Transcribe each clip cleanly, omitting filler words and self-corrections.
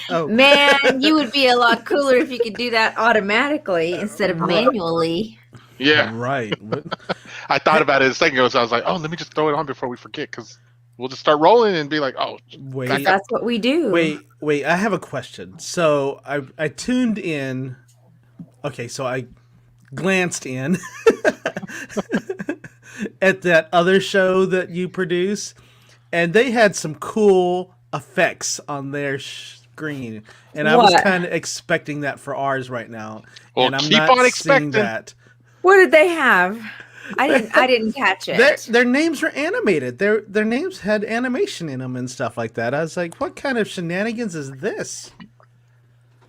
Oh, Man, you would be a lot cooler if you could do that automatically instead of manually. Yeah, right. I thought about it a second ago, so I was like, oh, let me just throw it on before we forget, because we'll just start rolling and be like, oh, Wait, That's what we do. wait. I have a question. So I tuned in. Okay, so I glanced in at that other show that you produce, and they had some cool effects on their screen, and I was What? kind of expecting that for ours right now, Well, and I'm keep not on seeing expecting. that. What did they have? I didn't catch it. Their names were animated. Their names had animation in them and stuff like that. I was like, what kind of shenanigans is this?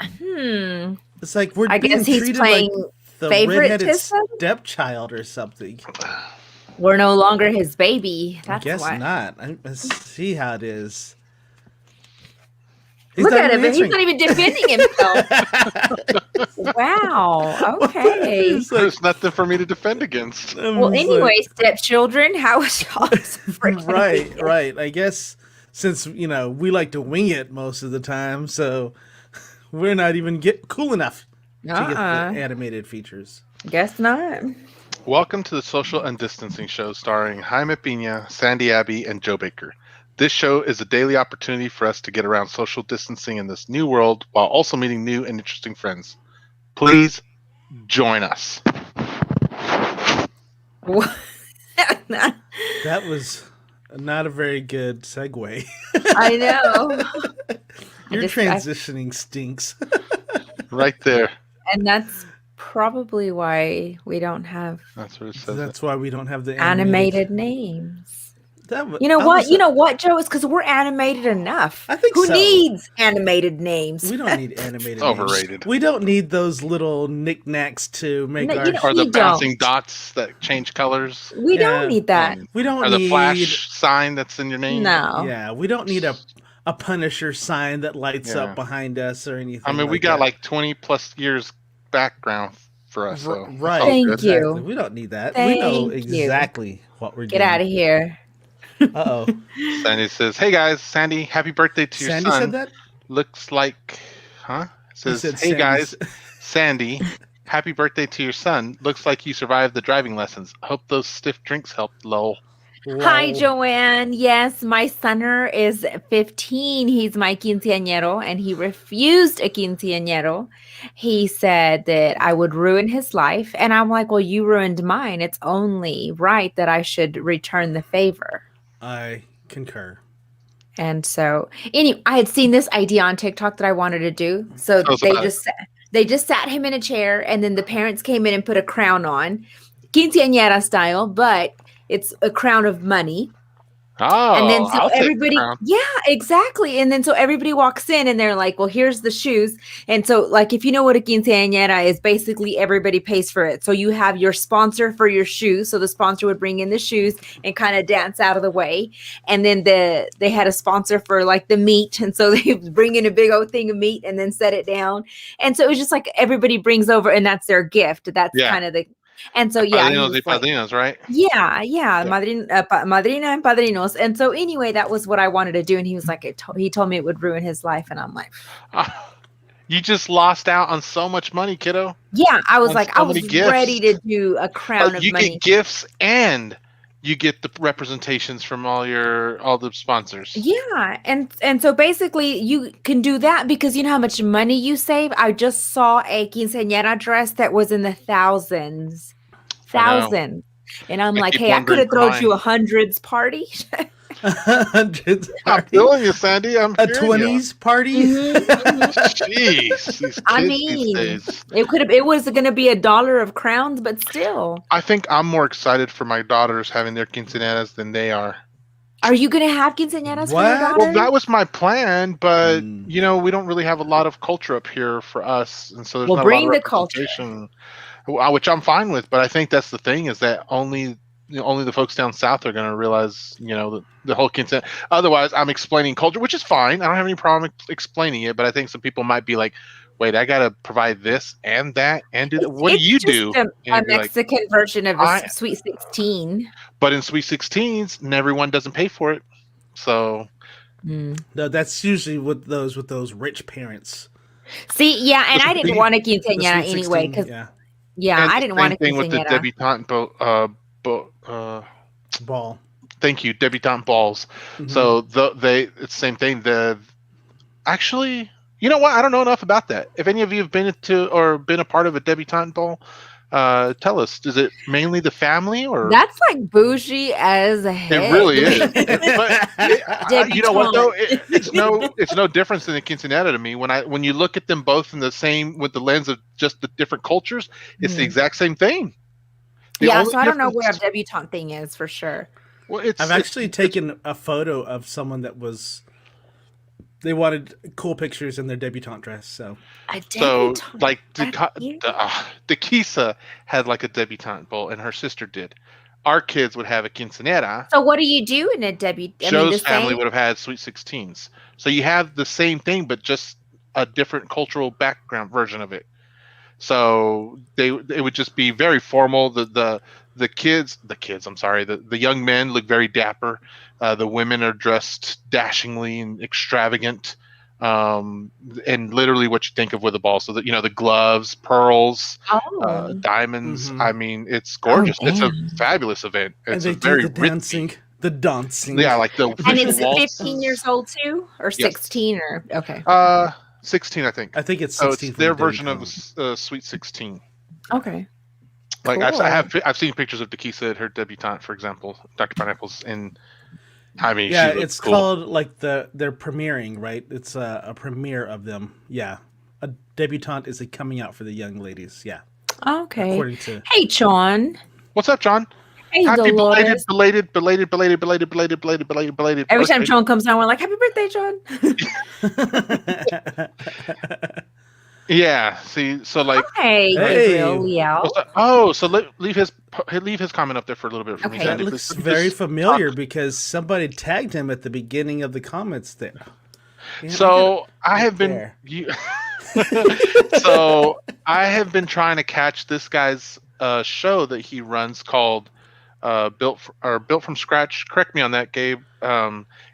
It's like we're I being guess he's treated like playing the redheaded favoritism? stepchild or something. We're no longer his baby. That's Guess why. not. I see how it is. Look not at him. even He's answering. not even defending himself. Wow. Okay. It's like, There's nothing for me to defend against. Well, it's anyway, stepchildren, how is y'all freaking right. I guess since we like to wing it most of the time, so we're not even cool enough to get the animated features. Guess not. Welcome to the Social UnDistancing Show, starring Jaime Pina, Sandy Abbey, and Joe Baker. This show is a daily opportunity for us to get around social distancing in this new world while also meeting new and interesting friends. Please join us. What? That was not a very good segue. I know. Your transitioning stinks. Right there. And that's probably why we don't have That's what it says. That's why we don't have the animated names. You know what? You know what, Joe? It's because we're animated enough. I think Who so. needs animated names? We don't need animated It's overrated. names. We don't need those little knickknacks to make our... Or the bouncing dots that change colors. We don't need that. We don't or need... the flash sign that's in your name. No. Yeah, we don't need a Punisher sign that lights up behind us or anything. I mean, we got like 20 plus years background for us. So right. Thank you. Exactly. We don't need that. We know exactly what we're doing. Get out of here. Uh-oh. Sandy says, hey guys, Sandy, happy birthday to your Sandy son. said that? Looks like, It says, hey Sandy's... guys, Sandy, happy birthday to your son. Looks like you survived the driving lessons. Hope those stiff drinks helped, lol. Whoa. Hi, Joanne. Yes, my sonner is 15. He's my quinceañero, and he refused a quinceañero. He said that I would ruin his life. And I'm like, well, you ruined mine. It's only right that I should return the favor. I concur. And so, anyway, I had seen this idea on TikTok that I wanted to do. So they just sat him in a chair, and then the parents came in and put a crown on, quinceañera style, but it's a crown of money. Oh, and then so I'll everybody, take the crown. yeah, exactly. And then so everybody walks in and they're like, well, here's the shoes. And so, like, if you know what a quinceañera is, basically everybody pays for it. So you have your sponsor for your shoes. So the sponsor would bring in the shoes and kind of dance out of the way. And then they had a sponsor for like the meat. And so they bring in a big old thing of meat and then set it down. And so it was just like everybody brings over and that's their gift. That's kind of the... And so, yeah. Padrinos, right? Yeah. Madrina and padrinos. And so, anyway, that was what I wanted to do. And he was like, he told me it would ruin his life. And I'm like, you just lost out on so much money, kiddo. Yeah. I was like, I was ready to do a crown of money. You get gifts and you get the representations from all the sponsors. Yeah. And so basically you can do that because you know how much money you save. I just saw a quinceañera dress that was in the thousands. And I'm like, hey, I could have thrown you a hundreds party. Hundreds party. I'm feeling you, Sandy. I'm a 20s party. Jeez, I mean, it was going to be $1 of crowns, but still. I think I'm more excited for my daughters having their quinceañeras than they are. Are you going to have quinceañeras for your daughter? Well, that was my plan, but we don't really have a lot of culture up here for us, and so there's not bring a lot of the culture, which I'm fine with. But I think that's the thing is that only the folks down south are going to realize, the whole quinceañera. Otherwise, I'm explaining culture, which is fine. I don't have any problem explaining it, but I think some people might be like, wait, I got to provide this and that and do that. What do you do? A Mexican version of a Sweet 16. But in Sweet 16s, everyone doesn't pay for it. So No, that's usually with those rich parents. See, yeah, and I didn't want a The quinceañera Sweet anyway 16, because yeah, And I the didn't want same a thing with the quinceañera. debutante ball. thank you, debutante balls. Mhm. So it's the same thing. Actually, you know what? I don't know enough about that. If any of you have been to or been a part of a debutante ball, tell us. Is it mainly the family or? That's like bougie as It heck. really is. But you know what though? Debutante. It's no difference than a quinceanera to me. When you look at them both in the same with the lens of just the different cultures, it's the exact same thing. The Yeah, only so I don't know where a difference- debutante thing is for sure. Well, I've actually taken a photo of someone that they wanted cool pictures in their debutante dress. So A So, debutante. like, That's weird. Dekisa had like a debutante bowl, and her sister did. Our kids would have a quinceanera. So what do you do in a debutante? I mean, Joe's the family same. would have had sweet 16s. So you have the same thing, but just a different cultural background version of it. So it would just be very formal. The kids, I'm sorry, the young men look very dapper. The women are dressed dashingly and extravagant, and literally what you think of with a ball. So that the gloves, pearls, Oh. diamonds. Mhm. I mean, it's gorgeous. It's a damn. fabulous event. and It's they a do very the dancing, the dancing. yeah, like the And official it's waltz. 15 years old too, or 16, or okay, 16, I think. I think it's So 16 it's for their the version of debutante. Sweet 16. okay. Like Cool. I've seen pictures of Dekisa at her debutante, for example, Dr. Pineapples, and I mean, Yeah, she looks it's cool. called like they're premiering, right? It's a premiere of them. Yeah, a debutante is a coming out for the young ladies. Yeah, Okay. according to Hey, Sean. What's up, John? Hey, Happy Dolores. belated Every time birthday. Sean comes on, we're like, "Happy birthday, Sean!" Yeah. See, so like, Hey, Hey. Gabriel, Leo. so leave his comment up there for a little bit for me. Okay. that Sandy, looks please. very Just familiar talk. because somebody tagged him at the beginning of the comments there. Man, So I have been there. so I have been trying to catch this guy's show that he runs called Built from Scratch. Correct me on that, Gabe.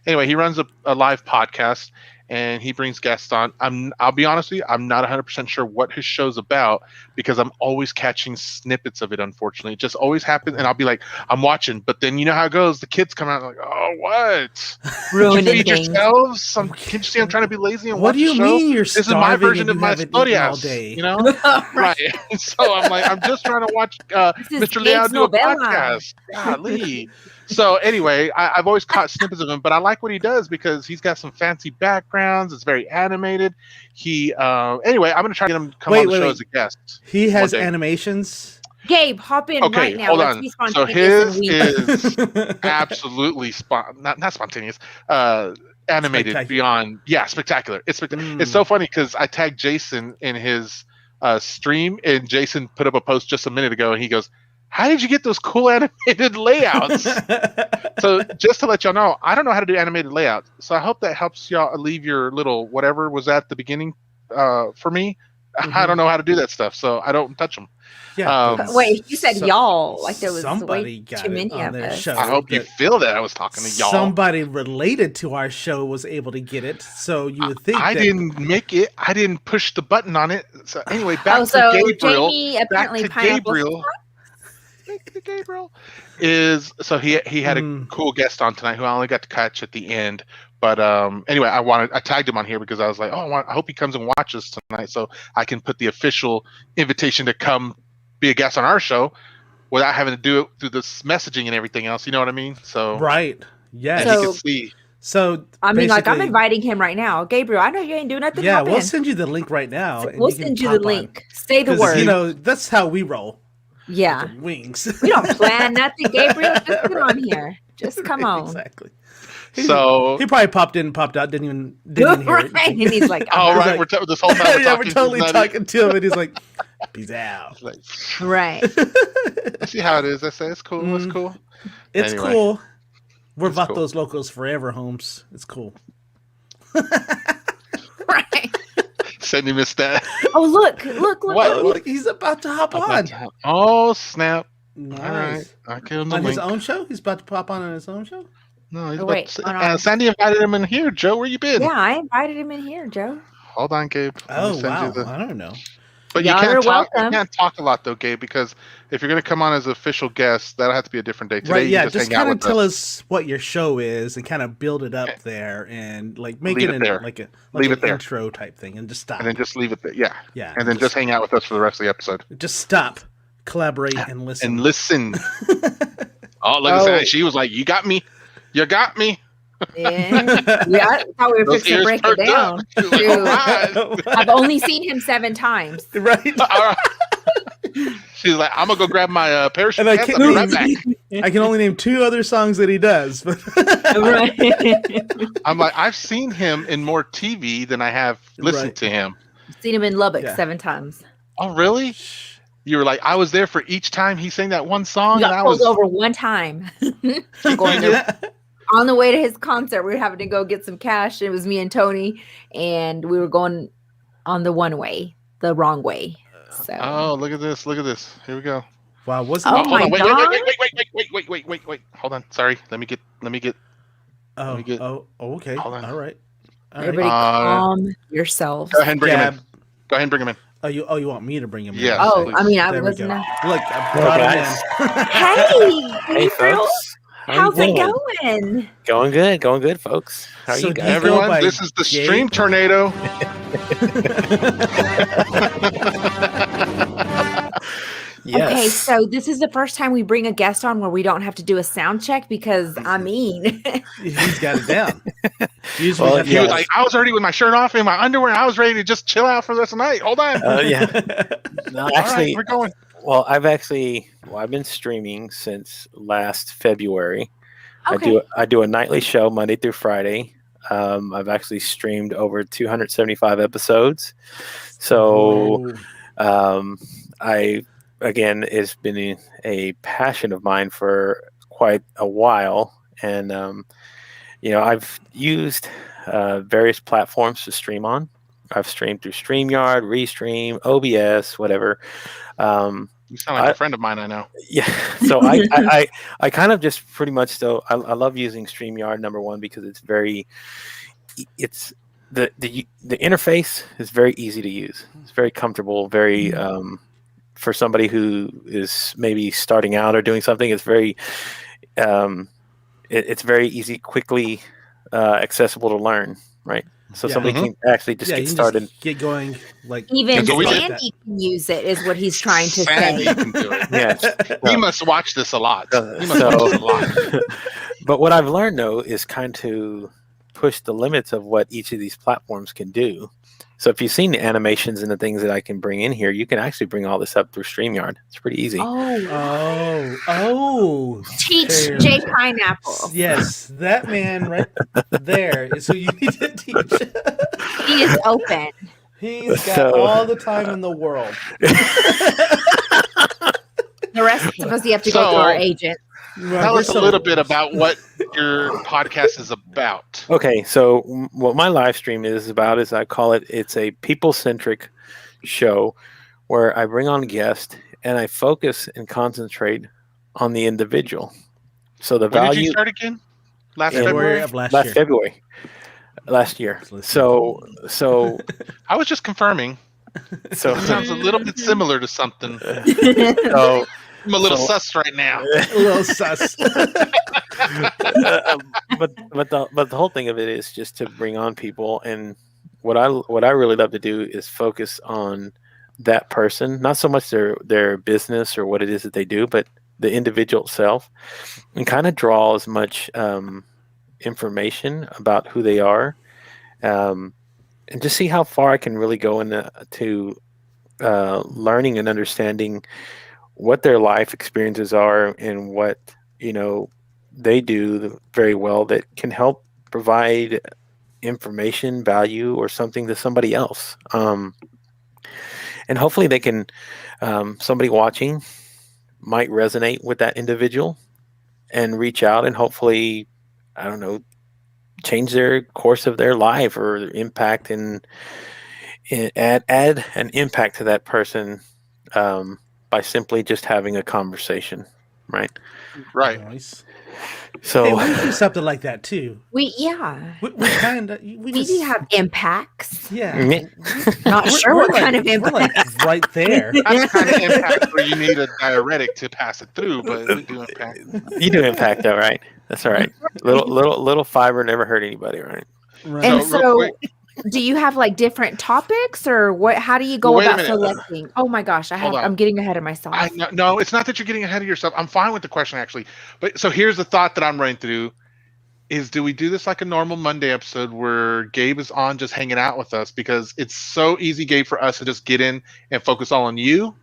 Anyway, he runs a live podcast and he brings guests on. I'll be honest with you, I'm not 100% sure what his show's about because I'm always catching snippets of it. Unfortunately, it just always happens, and I'll be like, I'm watching, but then you know how it goes. The kids come out and like, oh, what? Ruining Feed things. yourselves. Can't you see I'm trying to be lazy and What watch do you the show? mean you're This is my starving version and of you my haven't eaten all historias, day? you know? Right. So I'm like, I'm just trying to watch This is Mr. Leao Gabe's do a novella. podcast. Golly. So anyway, I've always caught snippets of him, but I like what he does because he's got some fancy backgrounds. It's very animated. Anyway, I'm gonna try to get him to come on the show as a guest. He has one day. animations. Gabe, hop in Okay, right now. hold Let's on. be So spontaneous. his is absolutely not spontaneous. Animated Spectacular. beyond spectacular. It's It's so funny because I tagged Jason in his stream, and Jason put up a post just a minute ago, and he goes, "How did you get those cool animated layouts?" So just to let y'all know, I don't know how to do animated layouts. So I hope that helps y'all leave your little whatever was at the beginning for me. I don't know how to do that stuff, so I don't touch them. Yeah. Wait, you said y'all like there was somebody way got too it many on of their us. show. I hope you feel that I was talking to y'all. Somebody related to our show was able to get it, so you would think I that didn't make it. I didn't push the button on it. So anyway, back so to Gabriel. Jamie Back apparently to pineapple. Gabriel. Back to Gabriel is so he had a cool guest on tonight who I only got to catch at the end. But anyway, I tagged him on here because I was like, I hope he comes and watches tonight so I can put the official invitation to come be a guest on our show without having to do it through this messaging and everything else. You know what I mean? So right. Yeah. and he can see. So I mean, like I'm basically- inviting him right now. Gabriel, I know you ain't doing nothing. Yeah, hop we'll in. send you the link right now. and We'll you can send you the pop on. link. Say the 'Cause, word. You know, that's how we roll. Yeah. Wings. We don't plan nothing, Gabriel. Just get on here. Just come on. Exactly. So He probably popped in and popped out, didn't even hear Right. it. And he's like, all right, like- we're this whole time Yeah, we're we're talking. totally he's not- talking to him, and he's like, peace out. Like, right. see how it is. I say it's cool. It's cool. It's Anyway. cool. We're It's cool. Vatos Locos forever, Holmes. It's cool. Right. Cindy missed that. Oh, look. What? Oh, look, he's about to hop on. Oh snap! Nice. All right, I killed the On his link. own show? He's about to pop on his own show? No, he's Oh, about wait, to, hold on. Sandy invited him in here. Joe, where you been? Yeah, I invited him in here, Joe. Hold on, Gabe. Let me Oh send you wow, the. I don't know. But you Y'all can't are talk. You welcome. can't talk a lot though, Gabe, because if you're gonna come on as an official guest, that'll have to be a different day. Today, Right? you Yeah, can just just hang out kind of with tell us. us what your show is and kind of build it up there and like make Leave it it there. like Leave an it there. intro type thing and just stop. And then just leave it there. Yeah. Yeah, And then just hang out with us for the rest of the episode. just stop, collaborate, and listen. And listen. Oh, look at that. She was like, "You got me. You got me." Yeah. I thought we were Those fixing to ears break it perked up. down. She was like, Dude, "All right." I've only seen him 7 times. Right. All right. She's like, "I'm gonna go grab my parachute And I pants. can't I'll be right back." I can only name 2 other songs that he does, but Right. I'm like, I've seen him in more TV than I have listened Right. to him. Seen him in Lubbock Yeah. 7 times. Oh, really? You were like, I was there for each time he sang that one song, We and got I pulled was over one time. going there. On the way to his concert, we were having to go get some cash. It was me and Tony, and we were going on the one way, the wrong way. So, Oh, look at this! Look at this! Here we go. wow, wasn't Oh Hold my on! Wait! God. Wait! Hold on! Sorry. Let me get. Oh, me get- okay. hold on. All right. everybody calm yourselves. Go ahead and bring him Gab. in. Go ahead and bring him in. Oh, you want me to bring him in? Yes, Oh, please. I mean, I There we wasn't. go. Look, I Hello, brought him guys. in. Hey, Hey, April, folks. How how's you it doing? going? Going good, folks. How are So you do guys? you go Everyone, by this is the Gabe? stream tornado. Yes. Okay, so this is the first time we bring a guest on where we don't have to do a sound check because I mean, He's got it down. Usually Well, have He to- was like, I was already with my shirt off and my underwear, and I was ready to just chill out for the rest of the night. Hold on. Yeah. No, All right, actually, we're going. well, I've been streaming since last February. okay. I do a nightly show Monday through Friday. I've actually streamed over 275 episodes. So, again, it's been a passion of mine for quite a while. And, I've used various platforms to stream on. I've streamed through StreamYard, Restream, OBS, whatever. You sound like a friend of mine I know. Yeah. So I kind of just pretty much, I love using StreamYard, number one, because the interface is very easy to use. It's very comfortable, very, for somebody who is maybe starting out or doing something, it's very, it's very easy, quickly accessible to learn, right? So Yeah. somebody can actually just you get can started. just get going like Even That's what we did. Sandy can use it, is what he's trying to Sandy say. can do it. Yes. He must watch this a lot. He must So- watch this a lot. But what I've learned, though, is kind of push the limits of what each of these platforms can do. So if you've seen the animations and the things that I can bring in here, you can actually bring all this up through StreamYard. It's pretty easy. Oh. Teach There. Jay Pineapple. Yes, that man right there is who you need to teach. He is open. He's got So- all the time in the world. The rest is supposed to have to go So- through our agent. Tell us a little bit about what your podcast is about. Okay, so what my live stream is about is I call it, it's a people-centric show where I bring on a guest and I focus and concentrate on the individual. So the When did you value start again? Last February February? of last last year. February, last year. So I was just confirming. so It sounds a little bit similar to something. so I'm a little So- sus right now. A little sus. but the whole thing of it is just to bring on people, and what I really love to do is focus on that person, not so much their business or what it is that they do, but the individual itself, and kind of draw as much information about who they are, and just see how far I can really go into learning and understanding what their life experiences are and what they do very well that can help provide information, value, or something to somebody else. And hopefully they can, somebody watching might resonate with that individual and reach out and hopefully, I don't know, change their course of their life or impact and add an impact to that person by simply just having a conversation. right? Right. Nice. So Hey, we do something like that too. We kind of we do just have impacts. yeah. Not sure what kind of We're impact. like right there. That's kind of impact where you need a diuretic to pass it through, but we do impact. you do impact though, right? That's all right. Little fiber never hurt anybody, right? Right. And So, real quick, do you have like different topics or what? How do you go Well, wait a about minute. selecting? Oh my gosh, Hold on. I'm getting ahead of myself. No, it's not that you're getting ahead of yourself. I'm fine with the question actually, but so here's the thought that I'm running through: is do we do this like a normal Monday episode where Gabe is on just hanging out with us because it's so easy, Gabe, for us to just get in and focus all on you.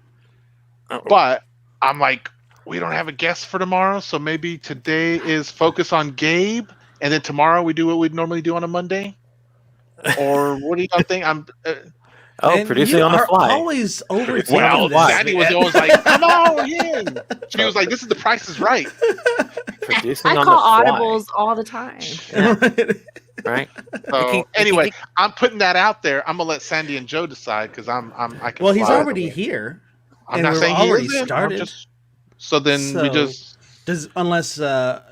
But I'm like, we don't have a guest for tomorrow, so maybe today is focus on Gabe, and then tomorrow we do what we'd normally do on a Monday. Or what do you think? And producing you on the are fly. always overthinking Well, this, Sandy was man. always like, "Come on in." She was like, "This is the Price is Right." Producing I on call the fly, audibles all the time. right? So anyway, I'm putting that out there. I'm gonna let Sandy and Joe decide because I can. Well, he's fly already either way. here. I'm and not we've saying he already isn't. started. So then we just. Unless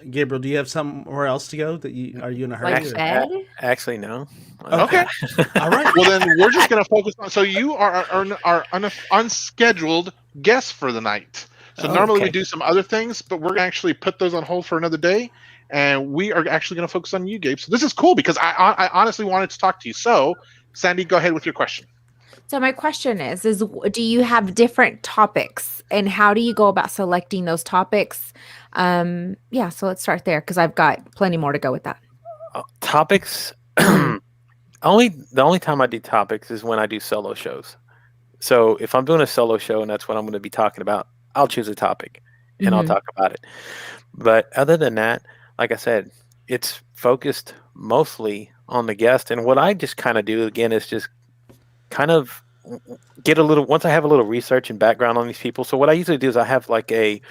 Gabriel, do you have somewhere else to go? Are you in a hurry? Like or- bed? Actually, no. Okay. All right. Well, then we're just gonna focus on. So you are unscheduled guest for the night. So normally we okay. do some other things, but we're gonna actually put those on hold for another day, and we are actually gonna focus on you, Gabe. So this is cool because I honestly wanted to talk to you. So Sandy, go ahead with your question. So my question is do you have different topics and how do you go about selecting those topics? Yeah, so let's start there because I've got plenty more to go with that. Topics. The only time I do topics is when I do solo shows. So if I'm doing a solo show and that's what I'm going to be talking about, I'll choose a topic and I'll talk about it. But other than that, like I said, it's focused mostly on the guest. And what I just kind of do again is just kind of get a little, once I have a little research and background on these people. So what I usually do is I have like a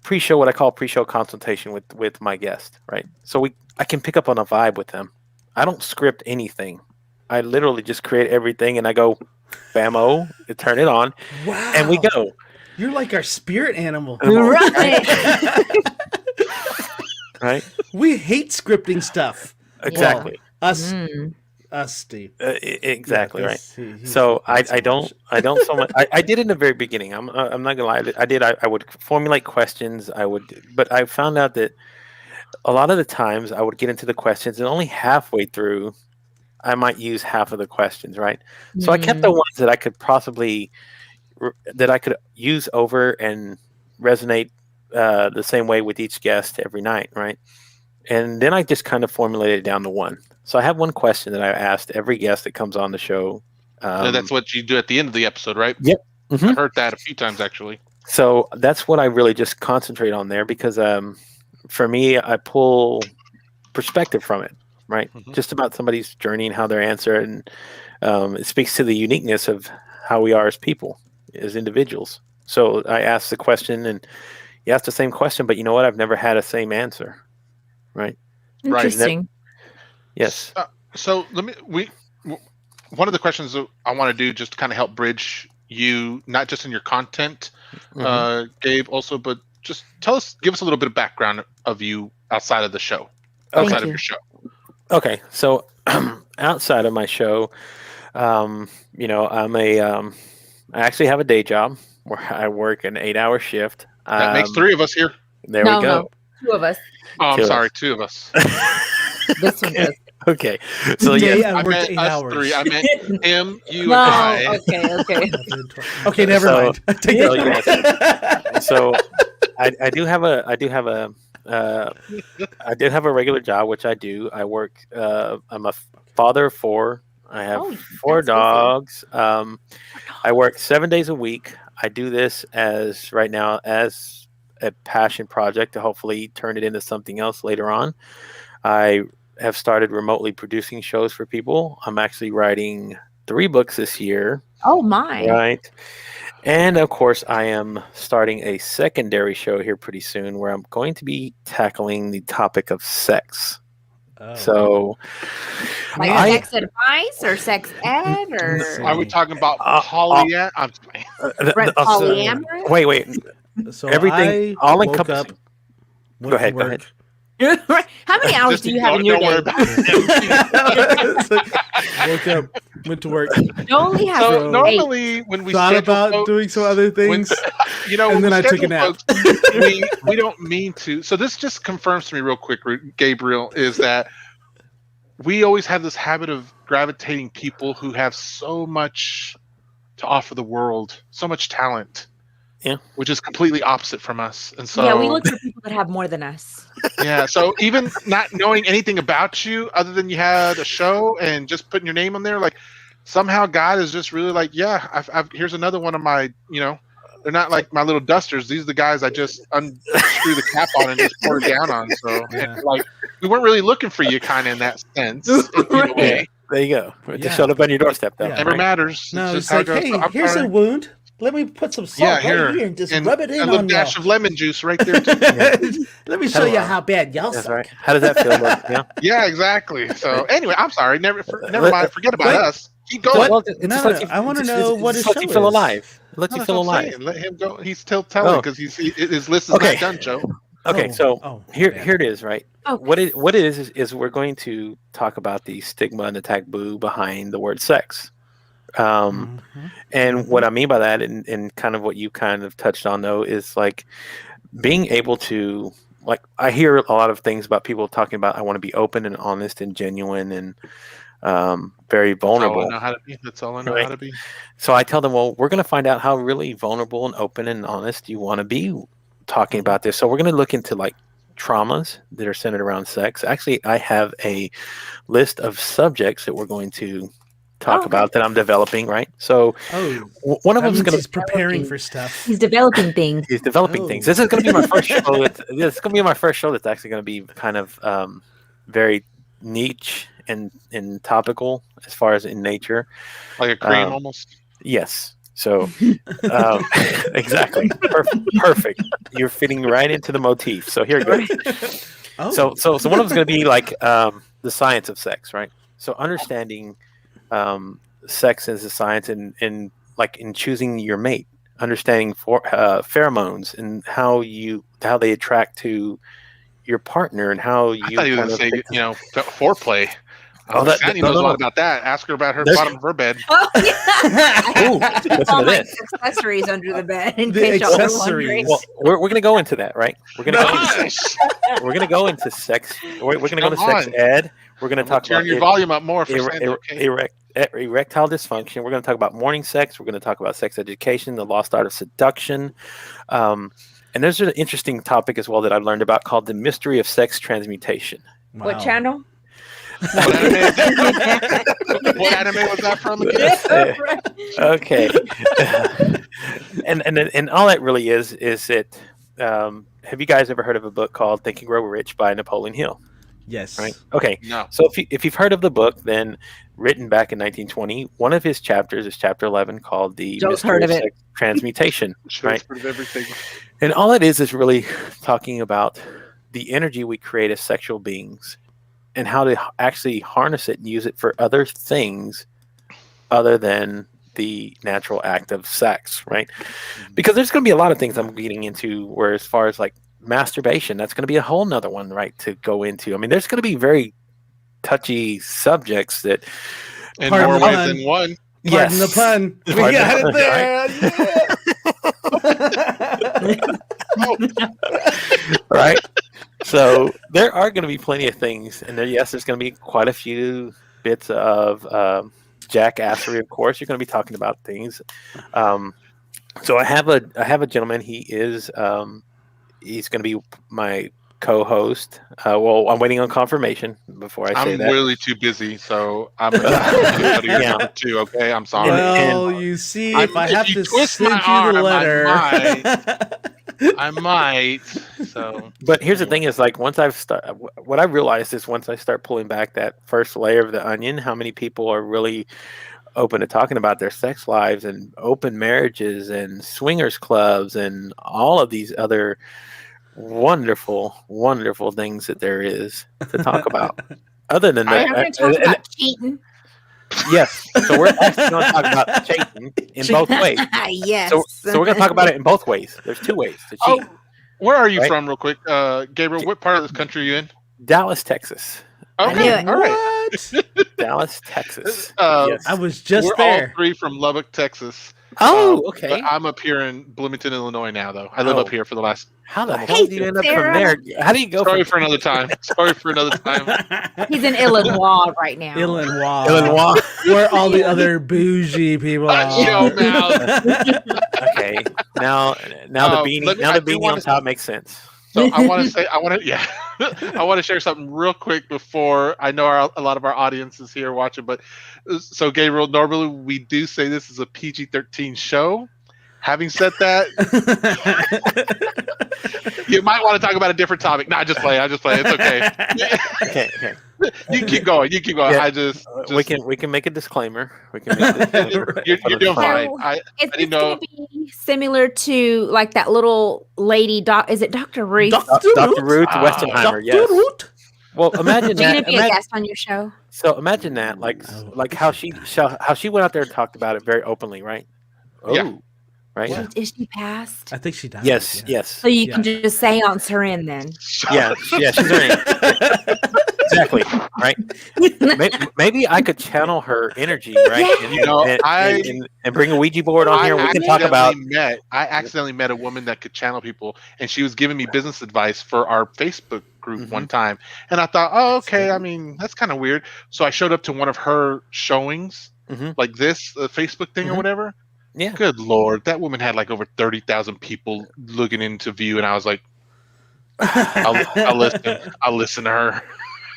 pre-show, what I call pre-show consultation with my guest, right? So I can pick up on a vibe with them. I don't script anything. I literally just create everything and I go, bam-o, turn it on, Wow. and we go. You're like our spirit animal. Right. Right? We hate scripting stuff. Exactly. Well, us, Steve. Exactly, Yeah, right. he's So not so I don't much. so much. I did in the very beginning. I'm not gonna lie. I would formulate questions. But I found out that a lot of the times I would get into the questions and only halfway through, I might use half of the questions, right? So I kept the ones that I could possibly use over and resonate the same way with each guest every night, right? And then I just kind of formulated it down to one. So I have one question that I asked every guest that comes on the show. That's what you do at the end of the episode, right? Yep. Mm-hmm. I've heard that a few times actually. So that's what I really just concentrate on there because for me, I pull perspective from it, right? Just about somebody's journey and how they answer. And it speaks to the uniqueness of how we are as people, as individuals. So I ask the question and you ask the same question, but you know what? I've never had a same answer, right? Interesting. Yes. So one of the questions that I want to do just to kind of help bridge you, not just in your content, Gabe, also, but just give us a little bit of background of you outside of the show, outside of your show. Okay, so outside of my show, I actually have a day job where I work an 8-hour shift. That makes 3 of us here. There we go. No, 2 of us. Oh, I'm sorry, 2 of us. This one does. Okay, so Today yeah, I I worked meant 8 us hours. 3. I meant him, you, No, and I. okay. Okay, never mind. Take that. So I do have a regular job, which I do. I work. I'm a father of 4. I have 4 dogs. I work 7 days a week. I do this right now as a passion project to hopefully turn it into something else later on. I have started remotely producing shows for people. I'm actually writing 3 books this year. Oh my. Right. And of course, I am starting a secondary show here pretty soon where I'm going to be tackling the topic of sex. Oh. So, like sex advice or sex ed or Are we talking about polyamory? polyamory? Wait. So Everything, I all woke encompassing. up, Go went ahead, to go work. ahead. How many hours Just do you have in your don't worry day? about him. It's like, woke up, went to work, You only have So So- normally when we thought schedule about folks, doing some other when, things, when and then we I took a schedule nap. folks, we don't mean to. So this just confirms to me real quick, Gabriel, is that we always have this habit of gravitating people who have so much to offer the world, so much talent. Yeah. Which is completely opposite from us. And so Yeah, we look for people that have more than us. yeah, so even not knowing anything about you other than you had a show and just putting your name on there, like somehow God is just really like, yeah, I've here's another one of my, they're not like my little dusters. These are the guys I just unscrew the cap on and just pour it down on. So Yeah. like we weren't really looking for you kind of in that sense. In a way. Yeah, there you go. It Yeah. just showed up on your doorstep, though. Yeah. Never right? matters. No, just it's how like, it goes. hey, So I'm here's sorry. a wound. Let me put some salt Yeah, right here. here and just And rub it in a little on dash y'all. of lemon juice right there too. Let me show you how bad y'all That's suck. right. How does that feel? Yeah. Yeah, exactly. So anyway, I'm sorry. Never Let- mind. Forget about Wait. us. Keep going. What? Well, it No, just no, lets you- I wanna it just- know it what just his lets you show feel is. alive. It lets No, you that's feel what I'm alive. saying. Let him go. He's still telling Oh. because his list is Okay. not done, Joe. Okay, so my bad. here it is, right? Oh. What it is we're going to talk about the stigma and the taboo behind the word sex. Mhm. And what I mean by that, and kind of what you kind of touched on, though, is like being able to, like, I hear a lot of things about people talking about, I want to be open and honest and genuine and very That's all I vulnerable. know how to be. That's all I know Right. how to be. So I tell them, well, we're going to find out how really vulnerable and open and honest you want to be talking about this. So we're going to look into like traumas that are centered around sex. Actually, I have a list of subjects that we're going to talk Okay. about that I'm developing, right? So Oh, one of that them is means going he's to preparing for stuff. He's developing things. he's developing things. This is going to be my first show. It's going to be my first show that's actually going to be kind of very niche and topical as far as in nature. Like a cream almost. Yes. So exactly. Perfect. You're fitting right into the motif. So here it goes. Oh, So one of them's going to be like the science of sex, right? So understanding sex as a science and like in choosing your mate, understanding pheromones and how they attract to your partner and how I you thought he was kind going of to say, foreplay. Sandy knows a lot about that. Ask her about her There's- bottom of her bed. Oh, yeah. Ooh, I keep listen all to my this. accessories under the bed in The case y'all are accessories. wondering. Well, we're going to go into that, right? We're going to Nice. we're going to go into sex. We're going to go to Come sex on. ed. We're going to talk Turn about your volume up more for Sandy. Okay. erectile dysfunction. We're going to talk about morning sex. We're going to talk about sex education, the lost art of seduction. And there's an interesting topic as well that I've learned about called the mystery of sex transmutation. wow. What channel? What anime was that from again? Okay. and all that really is that have you guys ever heard of a book called Think and Grow Rich by Napoleon Hill? Yes. Right. Okay. No. So if you've heard of the book, then written back in 1920, one of his chapters is chapter 11 called the Joe's mystery heard of of it. sex transmutation. Sure, Right. it's everything. And all it is really talking about the energy we create as sexual beings and how to actually harness it and use it for other things other than the natural act of sex, right? Because there's going to be a lot of things I'm getting into where as far as like masturbation, that's going to be a whole nother one, right, to go into. I mean, there's going to be very touchy subjects that In Pardon more the ways pun. than one. Pardon the pun. We Pardon got the it pun, there. right? So there are going to be plenty of things, and there's going to be quite a few bits of jackassery. Of course, you're going to be talking about things. So I have a gentleman. He is he's going to be my co-host. Well, I'm waiting on confirmation before I say I'm that. really too busy, so I'm going to go to your Yeah. number two, okay? I'm sorry. Well, you see, if I if have you to twist send my you arm, the I letter, I might. So, But here's the thing: is like what I realized is once I start pulling back that first layer of the onion, how many people are really open to talking about their sex lives and open marriages and swingers clubs and all of these other wonderful, wonderful things that there is to talk about. Other than Are that, you going to talk about cheating? Yes. So we're actually going to talk about cheating in both ways. Yes. So we're going to talk about it in both ways. There's two ways to cheat. Where are you Right? from, real quick, Gabriel? What part of this country are you in? Dallas, Texas. I knew Okay, it. all right. What? Dallas, Texas. Yes. I was just We're there. all three from Lubbock, Texas. Oh, But okay. I'm up here in Bloomington, Illinois now, though. I live up here for the last. How the almost- hell do you end up from Sarah. there? How do you go Sorry from for another time. Sorry for another time. He's in Illinois right now. Illinois. Illinois? Where all the other bougie people Shut your are. mouth. Okay. Now the beanie, I do on wanna- top makes sense. So I want to share something real quick before I know a lot of our audience is here watching. But so Gabriel, normally we do say this is a PG-13 show. Having said that, you might want to talk about a different topic. No, I just play. It's okay. Okay. You keep going. Yeah. I just We can make a disclaimer. We can make a disclaimer. you're doing fine. So, I It's didn't going know. to be similar to like that little lady. Is it Dr. Ruth? Dr. Ruth Ah. Westenheimer. Dr. Yes. Root? Well, imagine Are you going that. to be a guest on your show? So imagine that, like how she went out there and talked about it very openly, right? Yeah. Right. Yeah. Is she passed? I think she died. Yes. yeah. Yes. So you can just seance her in then. Yeah. She's right. Exactly. Right. Maybe I could channel her energy, right? And, You know, and bring a Ouija board on here. We can talk about. I accidentally met a woman that could channel people, and she was giving me business advice for our Facebook group one time. And I thought, oh, okay. I mean, that's kind of weird. So I showed up to one of her showings, like this Facebook thing or whatever. Yeah. Good Lord, that woman had like over 30,000 people looking into view, and I was like, I'll listen. I'll listen to her.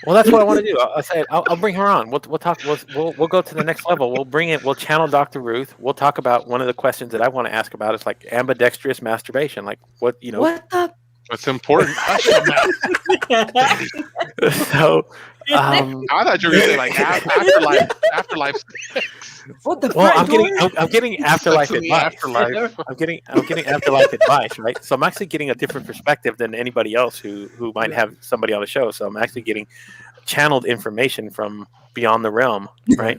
Well, that's what I want to do. I said I'll bring her on. We'll talk. We'll go to the next level. We'll bring it. We'll channel Dr. Ruth. We'll talk about one of the questions that I want to ask about. It's like ambidextrous masturbation. Like what What the? It's important. So. I thought you were gonna say like afterlife sex. What the? Well, front door? I'm getting afterlife Sex in the advice. afterlife. I'm getting afterlife advice, right? So I'm actually getting a different perspective than anybody else who might have somebody on the show. So I'm actually getting channeled information from beyond the realm, right?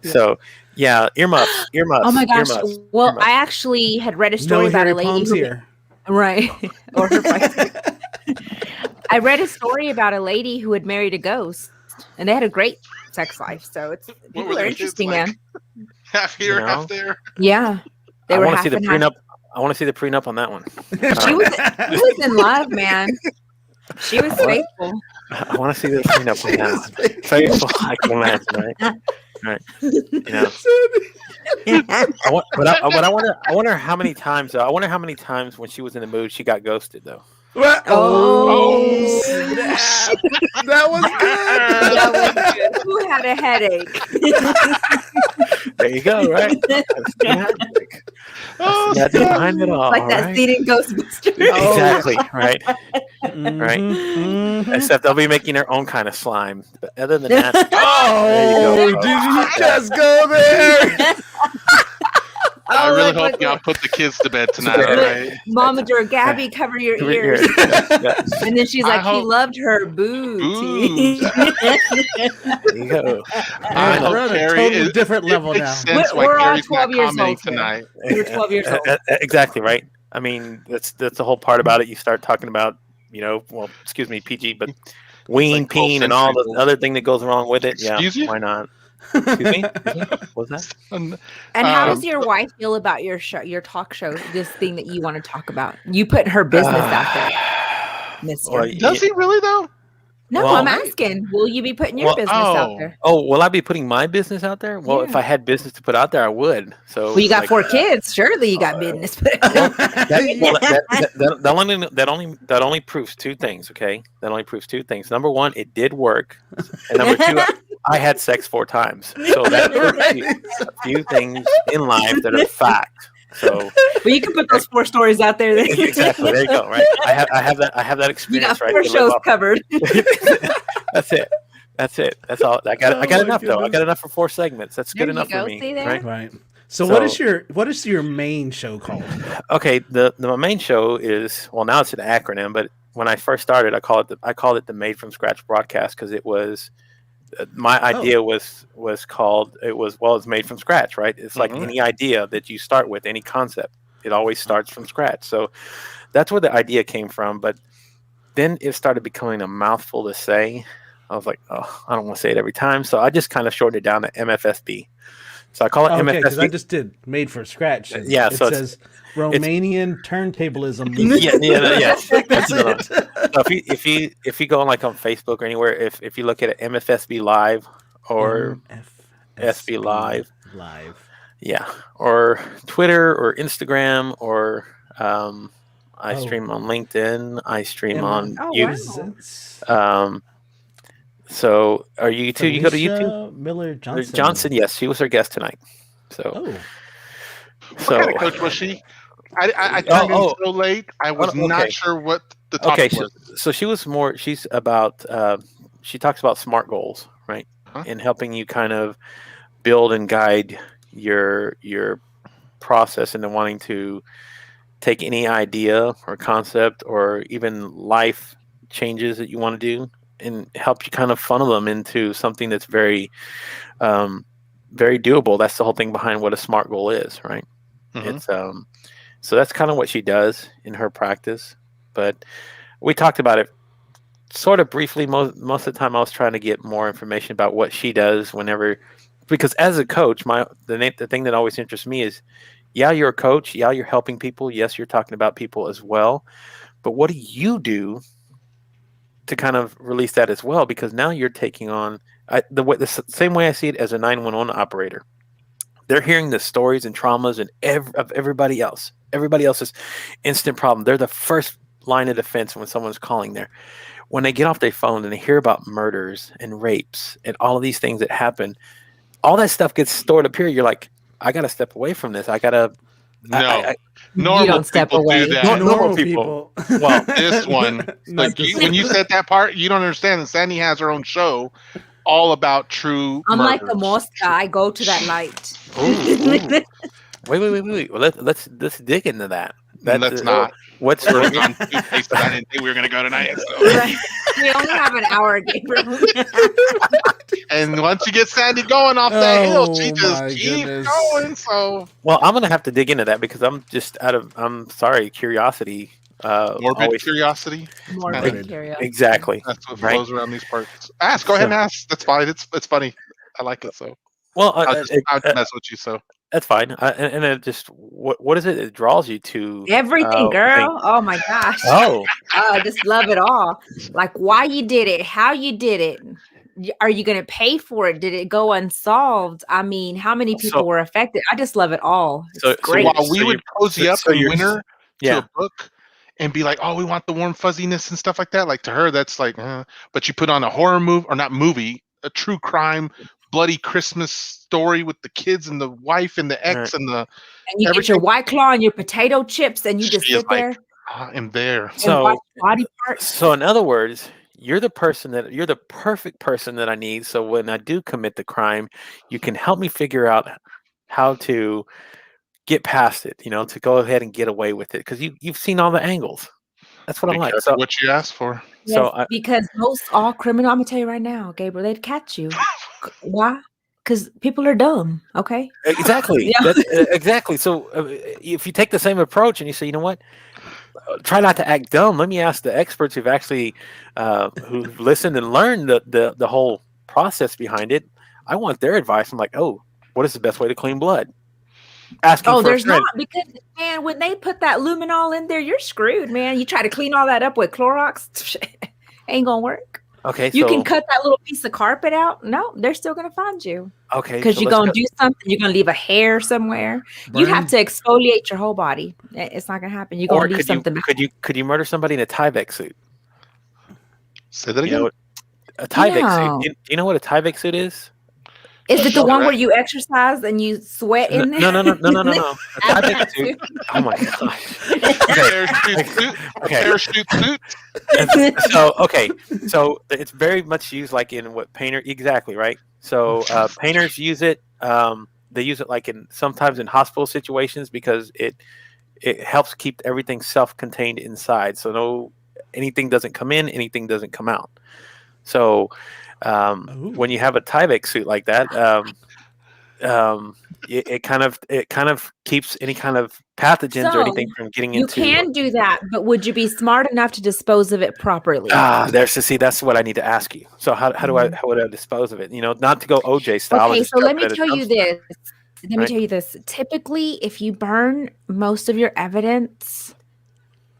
So yeah, earmuffs. Oh my gosh! Earmuffs, Well, earmuffs. I actually had read a story No about hairy a lady palms who, here. right? Or her I read a story about a lady who had married a ghost, and they had a great sex life. So it's were people their are kids interesting, like? man. Half here, You know? half there. Yeah, they I were want to half see the and half. prenup. I want to see the prenup on that one. She was in love, man. She was faithful. I want to see the prenup on that one. Faithful, I can imagine, right? You know. I wonder how many times. I wonder how many times when she was in the mood she got ghosted though. Oh, snap. That was good. That was good. Who had a headache? There you go, right? That's the magic. Oh, That's the magic behind it all, Like that right? scene in Ghostbusters. Exactly, right? Right. Mhm. Except they'll be making their own kind of slime. But other than that, Oh, There you go. did you just go there? I Oh, really look, hope y'all put the kids to bed tonight. Look. All right. Mama or Gabby, cover your Cover your ears. Yeah. And then she's I like, he hope- loved her booty. There you go. I hope We're on a Carrie totally is- different level it now. makes sense We're why all Carrie's 12 not years commenting old here. tonight. You're 12 years old. Exactly right. I mean, that's the whole part about it. You start talking about, well, excuse me, PG, but wean, like 12 peen, and all the centuries. other thing that goes wrong with it. Yeah, Excuse you? why not? Excuse me? What was that? And how Um, does your wife feel about your show, your talk show, this thing that you want to talk about? You put her business out there, mister. Well, Does he really though? No, well, I'm asking. Will you be putting your well, business out oh. there? Oh, will I be putting my business out there? Well, if Yeah. I had business to put out there, I would. So, Well, you got like, 4 kids. Surely you got business. that only proves 2 things. Okay, that only proves 2 things. Number 1, it did work, and number 2, I had sex 4 times. So that proves a few things in life that are fact. So Well, you can put those 4 stories out there. Then. exactly, there you go. Right, I have that You experience. got right 4 to live shows off. covered. That's it. That's all. I got Oh enough my though. I goodness. got enough for 4 segments. That's There good you enough go. for me. See there? Right? Right. So, So- what is your main show called? Okay. The main show is, well, now it's an acronym, but when I first started, I called it the Made from Scratch broadcast because it was my idea was called, it's made from scratch, right? It's like any idea that you start with, any concept, it always starts from scratch. So that's where the idea came from. But then it started becoming a mouthful to say. I was like, oh, I don't want to say it every time. So I just kind of shortened it down to MFSB. So I call it MFSB. because I just did made for scratch. Yeah, it so says Romanian turntablism. yeah. That's it. So if you go on Facebook or anywhere, if you look at it, MFSB Live or SB Live, yeah, or Twitter or Instagram or I stream on LinkedIn. I stream on YouTube. Wow. So are you too? You go to YouTube? Miller Johnson. Yes, she was her guest tonight. So, what kind of coach was she? I turned in so late. I was not sure what the topic was. So she's about. She talks about SMART goals, right? And helping you kind of build and guide your process into wanting to take any idea or concept or even life changes that you want to do, and help you kind of funnel them into something that's very, very doable. That's the whole thing behind what a SMART goal is, right? It's so that's kind of what she does in her practice. But we talked about it sort of briefly. Most of the time, I was trying to get more information about what she does because as a coach, the thing that always interests me is, yeah, you're a coach. Yeah, you're helping people. Yes, you're talking about people as well. But what do you do to kind of release that as well? Because now you're taking on the same way I see it as a 911 operator. They're hearing the stories and traumas of everybody else. Everybody else's instant problem. They're the first line of defense when someone's calling there. When they get off their phone and they hear about murders and rapes and all of these things that happen, all that stuff gets stored up here. You're like, I got to step away from this. I got to. No. Normal people do that. Normal people. Well, this one, when you said that part, you don't understand that Sandy has her own show all about true I'm murders. like a mosca. I go to that light. Ooh. Wait. Well, let's dig into that. Let's not. What's on toothpaste? I didn't think we were going to go tonight. So. Right. We only have an hour, Gabriel. And once you get Sandy going off that hill, she just keeps going. So, well, I'm going to have to dig into that because I'm just curiosity. Morbid curiosity. Morbid curiosity. Exactly. That's what flows around these parts. Go ahead and ask. That's fine. It's funny. I like it. So, well, I'll mess with you. So. That's fine. And it just what is it that draws you to everything, girl? Oh my gosh. I just love it all. Like why you did it, how you did it. Are you going to pay for it? Did it go unsolved? I mean, how many people were affected? I just love it all. It's great. So while we would cozy up in winter to a book and be like, oh, we want the warm fuzziness and stuff like that. Like to her, that's like, but you put on a horror movie or not movie, a true crime, bloody Christmas story with the kids and the wife and the ex and you get your White Claw and your potato chips and you just sit there. I am there. So body parts. So in other words, you're the perfect person that I need. So when I do commit the crime, you can help me figure out how to get past it, to go ahead and get away with it. Because you've seen all the angles. That's what I like. So what you asked for. Yes, because all criminal, I'm gonna tell you right now, Gabriel, they'd catch you. Why? Because people are dumb. Okay. Exactly. Yeah. Exactly. So if you take the same approach and you say, you know what, try not to act dumb. Let me ask the experts who've actually who've listened and learned the whole process behind it. I want their advice. I'm like, oh, what is the best way to clean blood? Asking there's not, because man, when they put that luminol in there, you're screwed, man. You try to clean all that up with Clorox, ain't gonna work. Okay, you can cut that little piece of carpet out. No, they're still gonna find you. Okay, because you're gonna do something. You're gonna leave a hair somewhere. You have to exfoliate your whole body. It's not gonna happen. You're gonna leave something. Could you murder somebody in a Tyvek suit? Say that again. A Tyvek suit. Do you know what a Tyvek suit is? Is it the one where you exercise and you sweat in there? No. Oh my gosh. Parachute suit. So it's very much used like in what painter exactly, right? So painters use it. They use it like sometimes in hospital situations because it helps keep everything self-contained inside. So anything doesn't come in, anything doesn't come out. So When you have a Tyvek suit like that, it kind of keeps any kind of pathogens or anything from getting you into. You can do that, but would you be smart enough to dispose of it properly? That's what I need to ask you. So how would I dispose of it? Not to go OJ style. Okay, so let me tell you this. Let me tell you this. Typically, if you burn most of your evidence,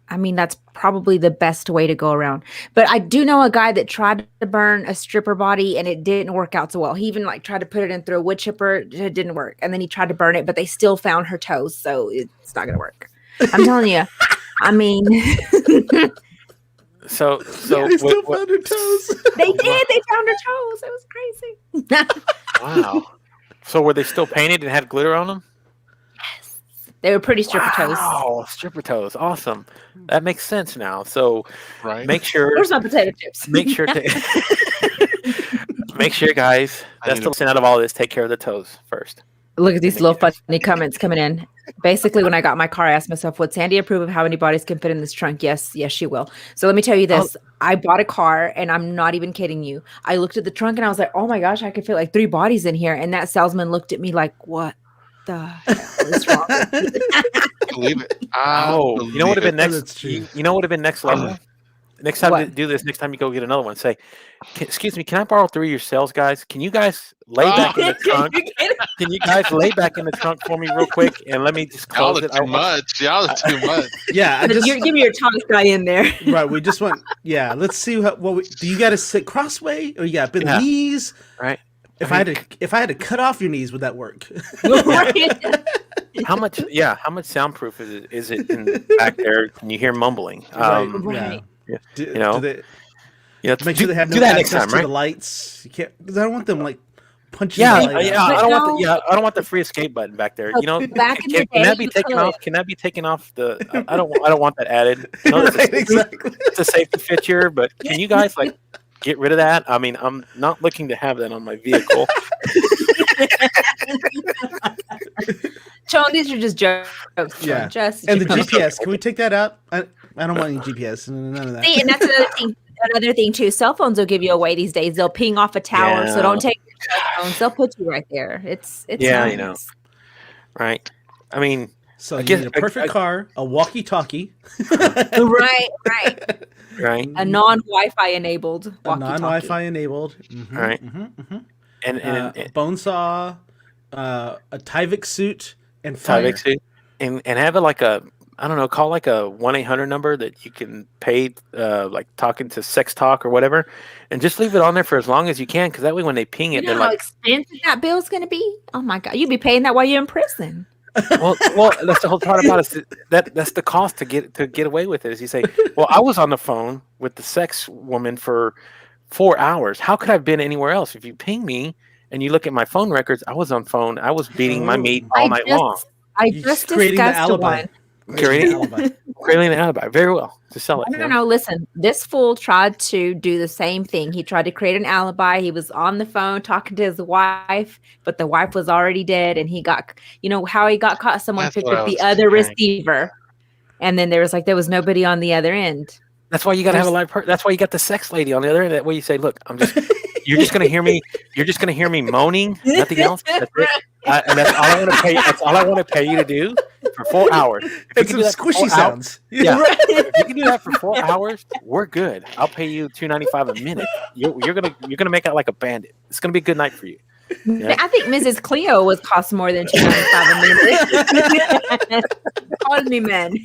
I mean, that's probably the best way to go around. But I do know a guy that tried to burn a stripper body and it didn't work out so well. He even tried to put it in through a wood chipper. It didn't work. And then he tried to burn it, but they still found her toes. So it's not going to work. I'm telling you. I mean. So they still found her toes. They did. They found her toes. It was crazy. Wow. So were they still painted and had glitter on them? They were pretty stripper toes. Wow, stripper toes. Awesome. That makes sense now. So make sure. Where's my potato chips? Make sure guys, that's the lesson out of all this. Take care of the toes first. Look at these little funny comments coming in. Basically, when I got my car, I asked myself, would Sandy approve of how many bodies can fit in this trunk? Yes, she will. So let me tell you this. I bought a car, and I'm not even kidding you. I looked at the trunk, and I was like, oh my gosh, I could fit 3 bodies in here. And that salesman looked at me like, what the hell is wrong with you? Believe it. You know what would have been next? You know what would have been next level? Next time you do this, next time you go get another one, say, excuse me, can I borrow 3 of your sales guys? Can you guys lay back in the trunk? Can you guys lay back in the trunk for me real quick and let me just close it? Y'all are too much. Yeah. Give me your tongue guy in there. Right. We just want, let's see do you got to sit crossway or you got to bend the knees? Right. If I had to cut off your knees, would that work? How much soundproof is it in back there? Can you hear mumbling? Right. Make sure they have no access to the lights. You can't, because I don't want them punching. I don't want the free escape button back there. Can that be taken off? Can that be taken off? I don't want that added. Exactly. It's a safety feature, but can you guys get rid of that? I mean, I'm not looking to have that on my vehicle. Sean, these are just jokes. Yeah. And the GPS, can we take that out? I don't want any GPS. None of that. See, and that's another thing too. Cell phones will give you away these days. They'll ping off a tower, so don't take your cell phones. They'll put you right there. It's nice. Right. I mean, so you need a perfect car, a walkie-talkie. Right. Right. A non-Wi-Fi enabled walkie-talkie. Non-Wi-Fi enabled. Mm-hmm. Right. Mm-hmm. And a bone saw, a Tyvek suit, and fire. Tyvek suit, and have it call a 1-800 number that you can pay, talking to sex talk or whatever, and just leave it on there for as long as you can, because that way when they ping it, they're how expensive that bill's going to be. Oh my God, you'd be paying that while you're in prison. Well, that's the whole part about it. That's the cost to get away with it. Is you say, well, I was on the phone with the sex woman for 4 hours. How could I have been anywhere else? If you ping me and you look at my phone records, I was on phone. I was beating my meat all night long. I just discussed one. Creating an alibi. Very well. To sell it. No. Listen, this fool tried to do the same thing. He tried to create an alibi. He was on the phone talking to his wife, but the wife was already dead. And he got, how he got caught. Someone picked up the other receiver. And then there was nobody on the other end. That's why you got to have a live person. That's why you got the sex lady on the other end. That way you say, look, you're just going to hear me. You're just going to hear me moaning. Nothing else. That's it. And that's all I want to pay. That's all I want to pay you to do for 4 hours. It's some squishy sounds. If you can do that for 4 hours, we're good. I'll pay you $2.95 a minute. You're gonna make out like a bandit. It's gonna be a good night for you. Yeah. I think Mrs. Cleo was cost more than $2.95 a minute. Call me man.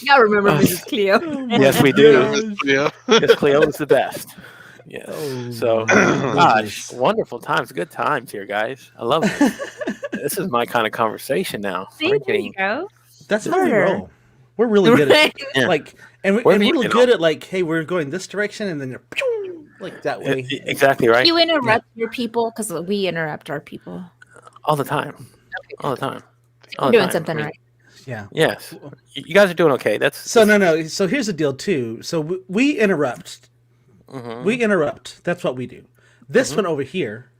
Y'all remember Mrs. Cleo? Yes, we do. Yes, Cleo is the best. Yes. Gosh, wonderful times, good times here, guys. I love it. This is my kind of conversation now. See, there you go. That's how we roll. We're really good at and we're really good at hey, we're going this direction, and then you're that way. Exactly right. You interrupt your people because we interrupt our people all the time. Okay. All the time. You're doing something right. Yeah. Yes. You guys are doing okay. No. So here's the deal too. So we interrupt. Mm-hmm. We interrupt. That's what we do. This one over here.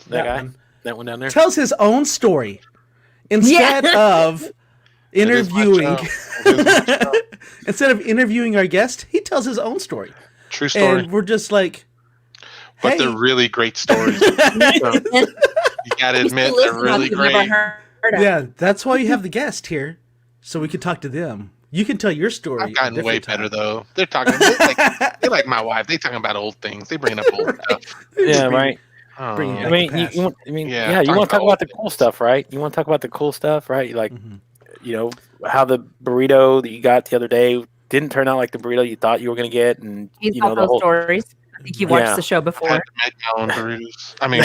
That one down there tells his own story instead of interviewing. Instead of interviewing our guest, he tells his own story. True story. And we're just like, but they're really great stories. So, you gotta admit, they're really great. Yeah, that's why you have the guest here, so we can talk to them. You can tell your story. I've gotten way better though. They're talking. They're like my wife. They talking about old things. They bringing up old stuff. Yeah, right. Bring it I back mean, to you past. yeah, you want to talk about the cool stuff, right? You want to talk about the cool stuff, right? Like, you know, how the burrito that you got the other day didn't turn out like the burrito you thought you were going to get, and He's you know got the those whole stories. I think you watched the show I had before. to make my own burritos. I mean,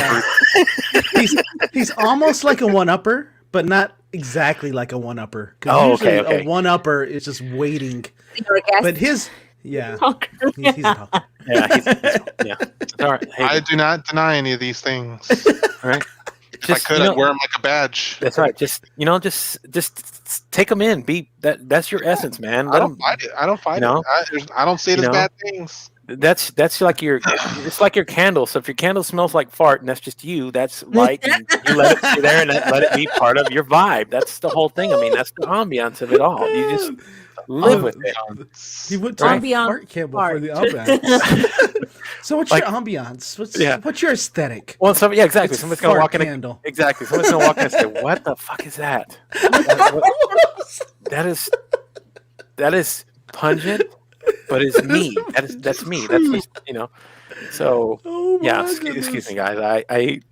He's almost like a one-upper, but not exactly like a one-upper. Oh, Usually okay. a one-upper is just waiting. You're a guest. But his, yeah, Talker. he's a talker. Yeah, yeah. It's all right. Hey, I do not deny any of these things. right. If I could, I'd wear them like a badge. That's right. Just take them in. That's your essence, man. I don't fight it. I don't fight it. I don't see it as bad things. That's like it's like your candle. So if your candle smells like fart and that's just you, that's light. And you let it stay there and let it be part of your vibe. That's the whole thing. I mean, that's the ambiance of it all. You just live with it. He went to a fart candle for the ambiance. So what's your ambiance? What's your aesthetic? Well, exactly. It's Somebody's gonna walk in. candle. Exactly. Somebody's gonna walk in and say, "What the fuck is that?" That is pungent, but it's me. That's me. That's just, you know. So excuse me, guys.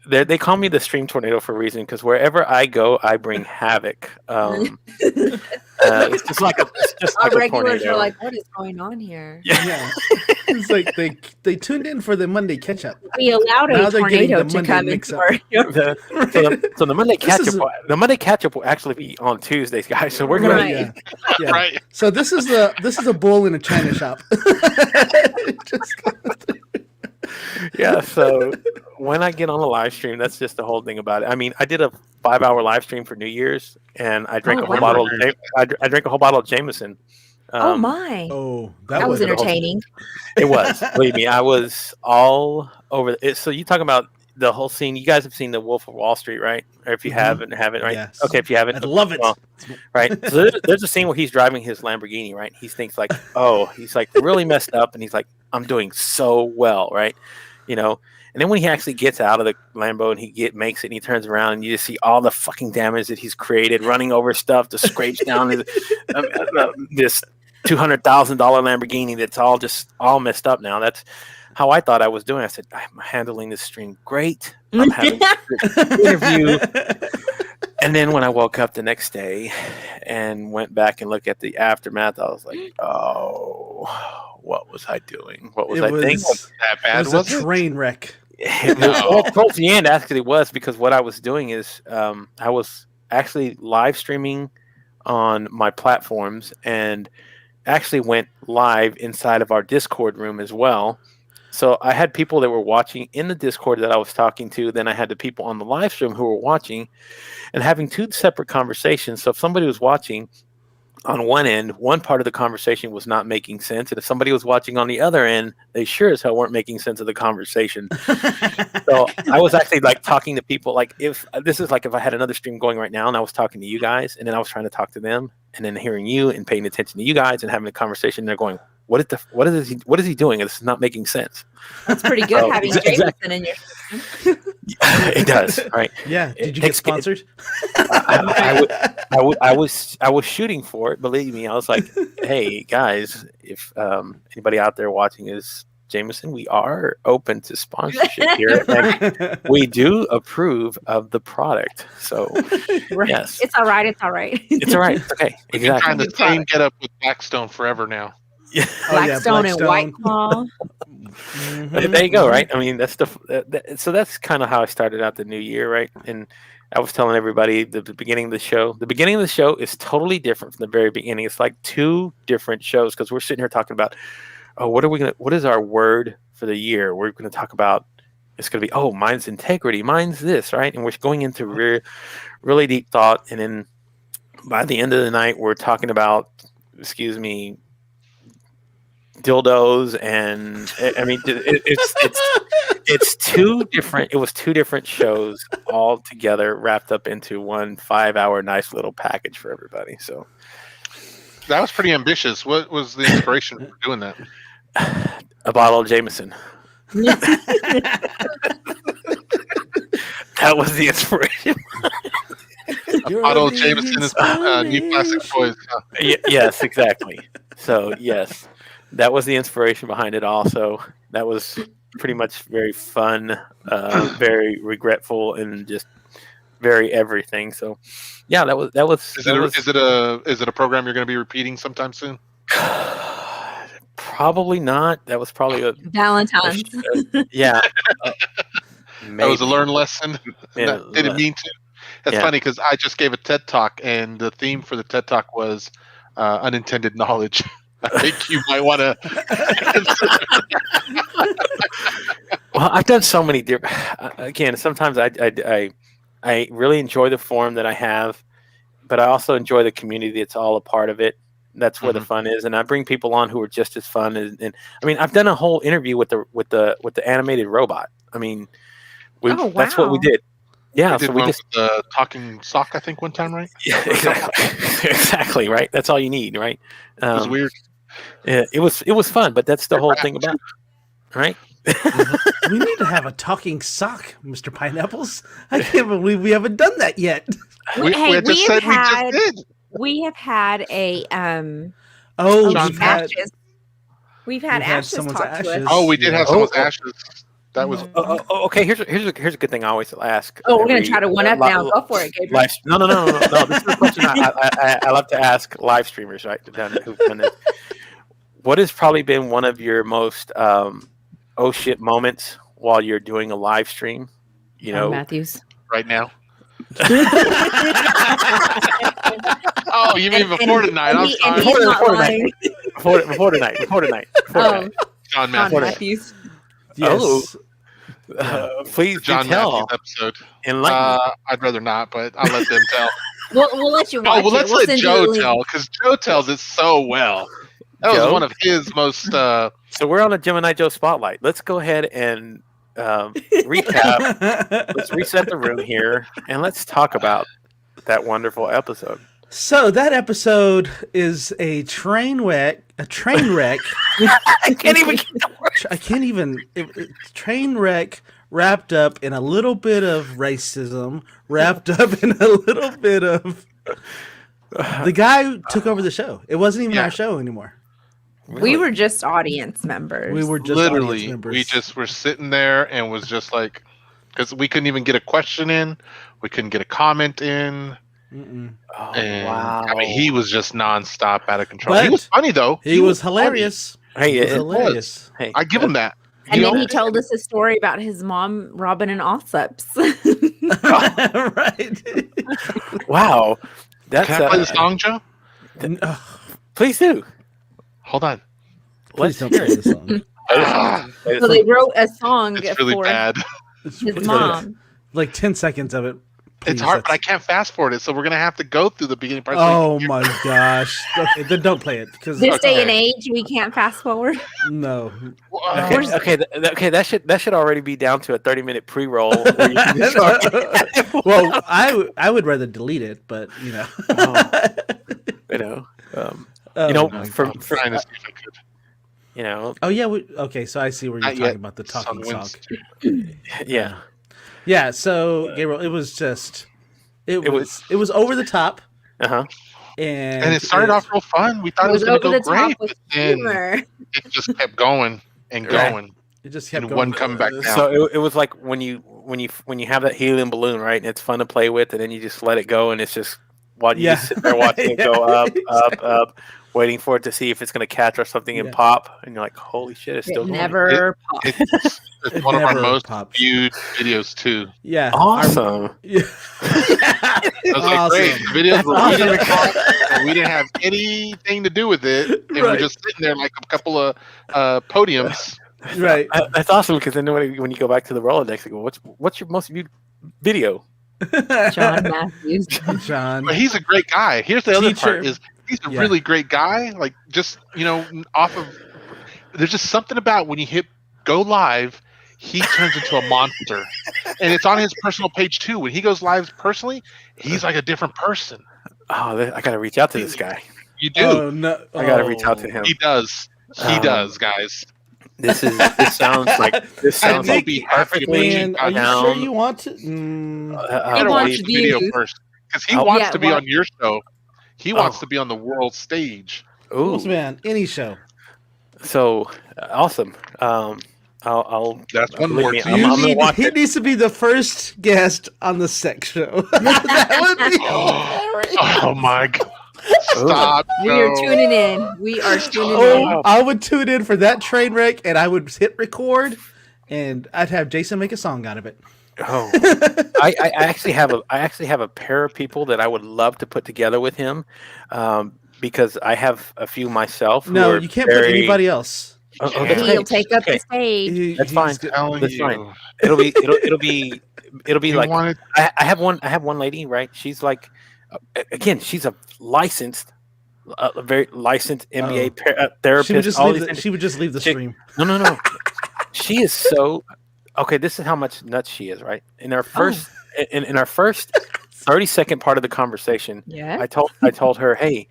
They call me the stream tornado for a reason, because wherever I go, I bring havoc. It's just like a regulars tornado. are like, what is going on here? Yeah. It's like they tuned in for the Monday catch up. We allowed Now a they're getting tornado the to Monday come mix into up. our So the Monday catch up. The Monday catch up will actually be on Tuesdays, guys. So we're gonna. Yeah. Right. So this is a bull in a china shop. Yeah. So when I get on a live stream, that's just the whole thing about it. I mean, I did a 5-hour live stream for New Year's, and I drank a whole bottle. I drank a whole bottle of Jameson. Oh my! Oh, that was entertaining. It was. Believe me, I was all over it. So you talking about the whole scene? You guys have seen The Wolf of Wall Street, right? Or if you haven't, right? Yes. Okay, if you haven't, I love it. Well, right. So there's a scene where he's driving his Lamborghini, right? He thinks like, oh, he's like really messed up, and he's like, I'm doing so well, right? You know. And then when he actually gets out of the Lambo and he makes it and he turns around and you just see all the fucking damage that he's created, running over stuff to scrape down this $200,000 Lamborghini that's all messed up now. That's how I thought I was doing. I said, I'm handling this stream great. I'm having this interview. And then when I woke up the next day and went back and looked at the aftermath, I was like, oh, what was I doing? What was I thinking? That bad? It was a train wreck. Well, towards the end, actually, it was, because what I was doing is I was actually live streaming on my platforms and actually went live inside of our Discord room as well. So I had people that were watching in the Discord that I was talking to. Then I had the people on the live stream who were watching and having two separate conversations. So if somebody was watching on one end, one part of the conversation was not making sense. And if somebody was watching on the other end, they sure as hell weren't making sense of the conversation. So I was actually like talking to people, like if I had another stream going right now and I was talking to you guys and then I was trying to talk to them and then hearing you and paying attention to you guys and having a conversation, they're going, what is he doing? This is not making sense. That's pretty good having Jameson in your system. It does, right? Yeah. Did you get sponsored? I was shooting for it. Believe me, I was like, "Hey guys, if anybody out there watching is Jameson, we are open to sponsorship here. And we do approve of the product. So right. Yes, it's all right. It's all right. It's all right. Okay, exactly. Trying the same get up with Blackstone forever now. Blackstone and White Claw. There you go, right? I mean, that's so that's kind of how I started out the new year, right? And I was telling everybody the beginning of the show. The beginning of the show is totally different from the very beginning. It's like two different shows because we're sitting here talking about, oh, what is our word for the year? We're going to talk about. It's going to be, oh, mine's integrity, mine's this, right? And we're going into really deep thought, and then by the end of the night, we're talking about, dildos, and I mean it's two different. It was two different shows all together wrapped up into one 5-hour nice little package for everybody. So that was pretty ambitious. What was the inspiration for doing that? A bottle of Jameson. That was the inspiration. Otto Jameson is new plastic toys. Yes, exactly. So yes, that was the inspiration behind it. Also, that was pretty much very fun, very regretful, and just very everything. So yeah, that was. Is it a program you're going to be repeating sometime soon? Probably not. That was probably a Valentine's. Yeah. That was a learned lesson. Yeah, Didn't mean to. That's funny because I just gave a TED Talk, and the theme for the TED Talk was unintended knowledge. I think you might want to. Well, I've done so many different. Again, sometimes I really enjoy the forum that I have, but I also enjoy the community that's all a part of it. That's where the fun is, and I bring people on who are just as fun. And I mean, I've done a whole interview with the animated robot. I mean, that's what we did. Yeah, we just the talking sock, I think, one time, right? Yeah, exactly, right. That's all you need, right? It was weird. Yeah, it was fun, but that's the whole thing about it, right? We need to have a talking sock, Mr. Pineapples. I can't believe we haven't done that yet. We just did. We have had a ashes. We've had ashes talk to us. Oh, we did have someone's ashes. That was okay. Here's a good thing I always ask. Oh, we're gonna try to one up now. Go for it, Gabriel. No. This is a question I love to ask live streamers, right? Who've done this. What has probably been one of your most oh shit moments while you're doing a live stream? You know, Matthews. Right now. Oh, you mean before tonight? I'm sorry. Before tonight. John Matthews. Yes. Please John tell. Matthews episode. I'd rather not, but I'll let them tell. We'll let you watch. Let's let Joe tell, because Joe tells it so well. That was one of his most. So we're on a Gemini Joe spotlight. Let's go ahead and recap. Let's reset the room here, and let's talk about that wonderful episode. So that episode is a train wreck. I can't even. Train wreck wrapped up in a little bit of racism, wrapped up in a little bit of. The guy who took over the show. It wasn't even our show anymore. Really? We were just audience members. We were just literally. Members. We just were sitting there and was just like, because we couldn't even get a question in, we couldn't get a comment in. Oh, and, wow! I mean, he was just nonstop out of control. But he was funny though. He was hilarious. Hey, it was hilarious. Hey, I give him that. And then he told us a story about his mom robbing an Allsups. Right. Wow. Can I play the song, Joe? Please do. Hold on. Please don't play the song. So they wrote a song it's really for bad. his mom. Like 10 seconds of it. Please, it's hard, but I can't fast forward it, so we're gonna have to go through the beginning part. Oh my gosh! Okay, then don't play it because this day and age we can't fast forward. No. Okay. That should already be down to a 30-minute pre-roll. Well, I would rather delete it, but you know. For trying to see if I could. You know. Oh yeah. Okay, so I see where you're talking about the talking sock. Yeah. Yeah, so Gabriel, it was over the top. And it started off real fun. We thought it was going to go great, but then it just kept going and going. It just kept going. One coming back down. So it was like when you have that helium balloon, right? And it's fun to play with, and then you just let it go, and it's just while you just sit there watching it go up, waiting for it to see if it's going to catch or something and pop, and you're like, "Holy shit, it's still going." Never popped. It's one of our most viewed videos too. Yeah, awesome. I was like, great. The videos were and we didn't have anything to do with it, and we're just sitting there like a couple of podiums. Right. That's awesome because then when you go back to the Rolodex, you go, "What's your most viewed video?" John Matthews. John. But he's a great guy. Here's the other part is he's a really great guy. Like just off of there's just something about when you hit go live. He turns into a monster, and it's on his personal page too. When he goes live personally, he's like a different person. Oh, I gotta reach out to this guy. You do. Oh, no. I gotta reach out to him. He does. He does, guys. This sounds like I think like be happy to put perfectly you Man, are you down. sure you want to? I gotta wants watch the video views. first because he Oh, wants yeah, to be well- on your show. He wants to be on the world stage. Wants to Ooh, be on any show. so awesome. I'll That's one believe more me. to I'm you. gonna watch He it. needs to be the first guest on the sex show. That would be hilarious. Oh my god! Stop! We are no. tuning in. We are tuning Oh, in. I would tune in for that train wreck, and I would hit record, and I'd have Jason make a song out of it. Oh, I actually have a pair of people that I would love to put together with him, because I have a few myself. Who No, are you can't put very- anybody else. Oh, can't. that's He'll great. take up the Okay, stage. That's fine. Telling That's you. fine. It'll be You like wanted- I have one lady, right? She's like, again, she's a very licensed MBA therapist. She would just all leave. these She would just leave the Chick- stream. No. She is so okay. This is how much nuts she is, right? In our first in our first 30-second part of the conversation, Yeah. I told her, hey,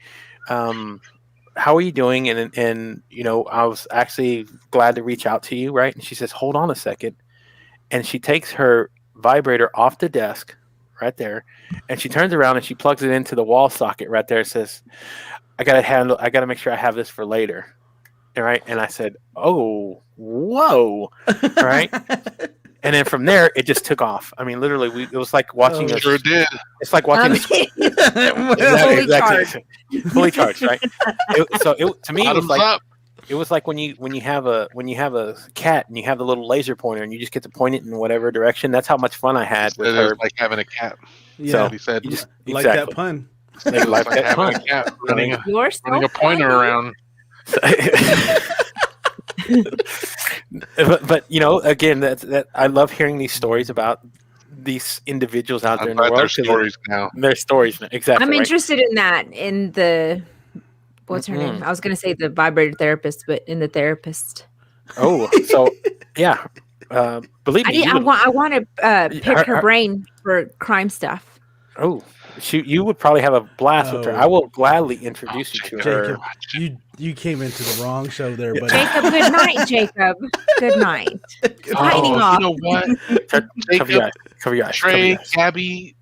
how are you doing? And I was actually glad to reach out to you, right? And she says, hold on a second. And she takes her vibrator off the desk right there, and she turns around and she plugs it into the wall socket right there. And says, I gotta make sure I have this for later. All right. And I said, oh, whoa. All right. And then from there, it just took off. I mean, literally, it was like watching a. Sure did. It's like watching. Fully Exactly. Fully charged, right? To me, it was Bottoms like up. it was like when you have a cat and you have the little laser pointer and you just get to point it in whatever direction. That's how much fun I had with It her. was like having a cat. Yeah, He said. You just like exactly. that pun. It was like like that having pun. a cat running a, You're so running a pointer funny. around. but again, that I love hearing these stories about these individuals out there I'm in the glad world. there's 'cause stories now. Their stories, exactly. I'm right? interested in that. In the what's her Mhm. name? I was gonna say the vibrator therapist, but in the therapist. Oh, so yeah. Believe me, I want to pick her brain for crime stuff. Oh, you would probably have a blast with her. Oh. I will gladly introduce you to her. Jacob, you came into the wrong show there, buddy. Jacob, good night, Jacob. Good night. Signing Oh, off. you know what? Cover your Jacob, eyes. Cover your eyes. Cover Trey, your eyes. Gabby,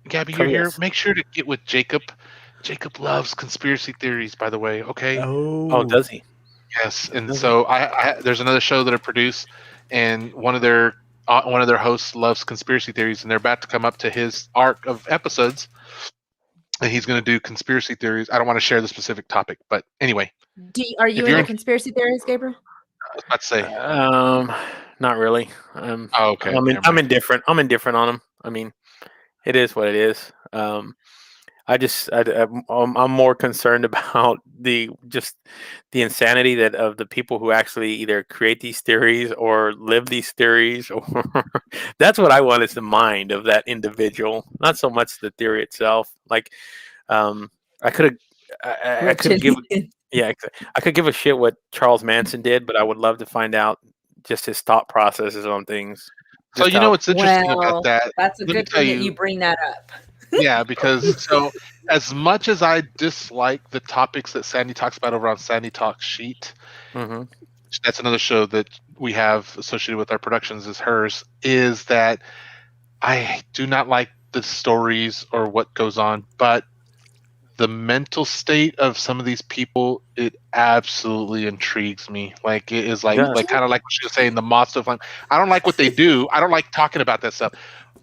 Cover you're your here. eyes. Make sure to get with Jacob. Jacob loves conspiracy theories, by the way. Okay. Oh, does he? Yes, and so I there's another show that I produce, and one of their hosts loves conspiracy theories, and they're about to come up to his arc of episodes, and he's going to do conspiracy theories. I don't want to share the specific topic, but anyway, Are you you're into in- conspiracy theories, Gabriel? I was about to say. Not really. Oh, okay. I'm never mind. indifferent. I'm indifferent on them. I mean, it is what it is. I'm more concerned about the insanity of the people who actually either create these theories or live these theories, or that's what I want is the mind of that individual, not so much the theory itself. Like, I could give a shit what Charles Manson did, but I would love to find out just his thought processes on things. So Just you know how- what's interesting Well, about that? That's a Let me good tell thing that you bring that up. Yeah, because so as much as I dislike the topics that Sandy talks about over on Sandy Talks Sheet, Mhm. that's another show that we have associated with our productions is hers, is that I do not like the stories or what goes on, but the mental state of some of these people, it absolutely intrigues me. Like it is like Yeah. kind of like what she was saying, the moth stuff. Like I don't like what they do. I don't like talking about that stuff,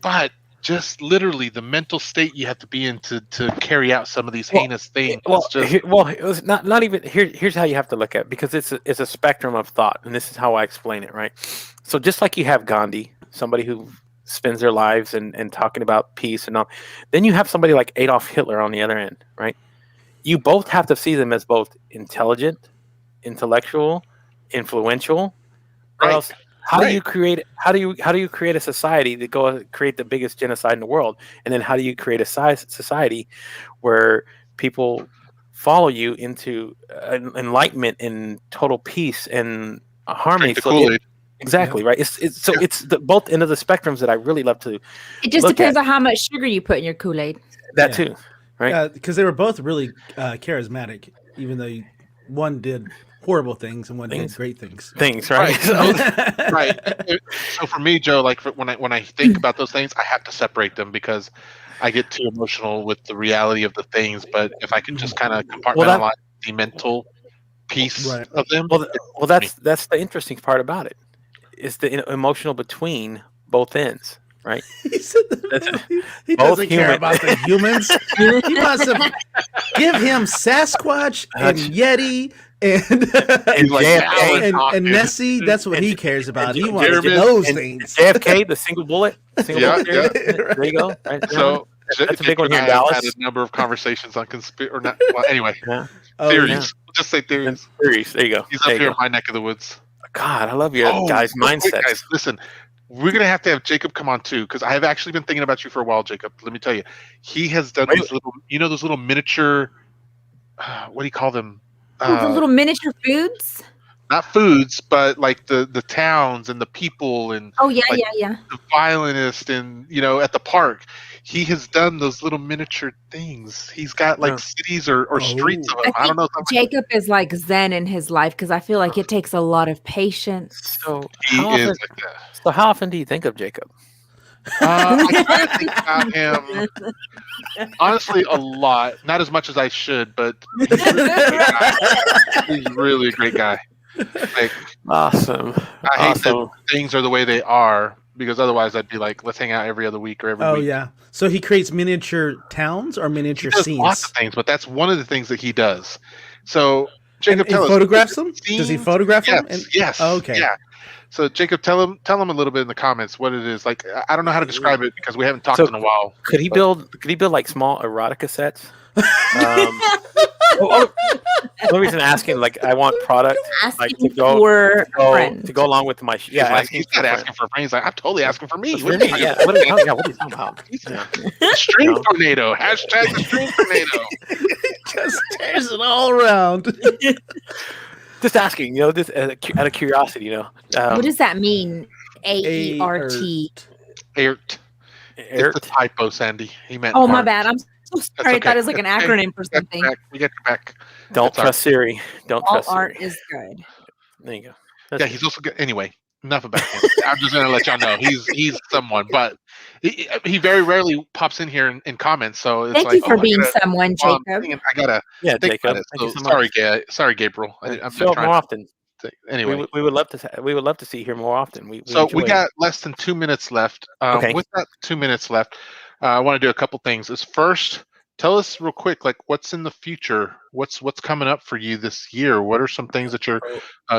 but just literally the mental state you have to be in to carry out some of these heinous things. Well, It's just, it was not even here. Here's how you have to look at it, because it's a spectrum of thought, and this is how I explain it. Right. So just like you have Gandhi, somebody who spends their lives and talking about peace and all, then you have somebody like Adolf Hitler on the other end. Right. You both have to see them as both intelligent, intellectual, influential, or Right. else. How do Right. you create a society to go create the biggest genocide in the world? And then how do you create a society where people follow you into enlightenment and total peace and harmony? Drink the Kool-Aid. Exactly, right. It's the both end of the spectrums that I really love to. It just Look depends at- on how much sugar you put in your Kool-Aid. That Yeah. too, right? Because they were both really charismatic, even though one did horrible things and one did Things? great things. Things, right? Right. So for me, Joe, like when I think about those things, I have to separate them because I get too emotional with the reality of the things. But if I can just kind of compartmentalize the mental piece Right. of them, Well, that's the interesting part about it. Is the emotional between both ends, right? He said he Both doesn't care human. about the humans. He wants to give him Sasquatch and Yeti and He's like, JFK now we're talking. and Nessie. That's what he cares about. He wants Jeremy- those and things. JFK, the single bullet. Yeah, Theory. There you go. Right, So that's a big one here in I've had Dallas. a number of conversations on or not. Well, anyway, Yeah. Oh, theories. yeah. We'll just say theories. Theories. There you go. He's There up you here go. in my neck of the woods. God, I love your guys' real quick, mindset. guys, listen, we're gonna have to have Jacob come on too because I have actually been thinking about you for a while, Jacob. Let me tell you, he has done these little, those little miniature. What do you call them? The little miniature foods. Not foods, but like the towns and the people and Oh yeah, like, yeah. the violinist and at the park. He has done those little miniature things. He's got like cities or streets of them. I don't know. Jacob is like Zen in his life because I feel like it takes a lot of patience. So He how is often, like that. so how often do you think of Jacob? I try to think about him honestly a lot. Not as much as I should, but he's really a great guy. Like, Awesome. I hate that things are the way they are because otherwise I'd be like, let's hang out every other week or every week. Oh yeah. So he creates miniature towns or miniature He does scenes. lots of things, but that's one of the things that he does. So Jacob, tell us. Photographs them? Does he photograph them? Yes. Oh, okay. Yeah. So Jacob, tell him a little bit in the comments what it is. Like, I don't know how to describe it because we haven't talked in a while. Could he build like small erotica sets? The reason asking, like, I want product like to go along with my he's not asking for a friend. He's like, I'm totally asking for me. What are you talking about? Stream tornado. Hashtag the stream tornado. Just tears it all around. Just asking, this out of curiosity, what does that mean? AERT. AERT. It's a typo, Sandy. He meant. Oh, my bad. I'm so sorry. I thought it was like an That's okay. acronym for something. We get you back. Don't trust Siri. Don't All trust art Siri. is good. There you go. Yeah, he's also good. Anyway, enough about him. I'm just gonna let y'all know he's someone, but he very rarely pops in here in comments. So it's Thank like, you for being someone, Jacob. I gotta think Jacob. about it. Thank you So, so much. sorry, Gabriel. I'm Show up more often. Anyway, we would love to see you here more often. We got less than 2 minutes left. Okay. With that 2 minutes left, I want to do a couple things. First, tell us real quick, like what's in the future. What's coming up for you this year? What are some things that your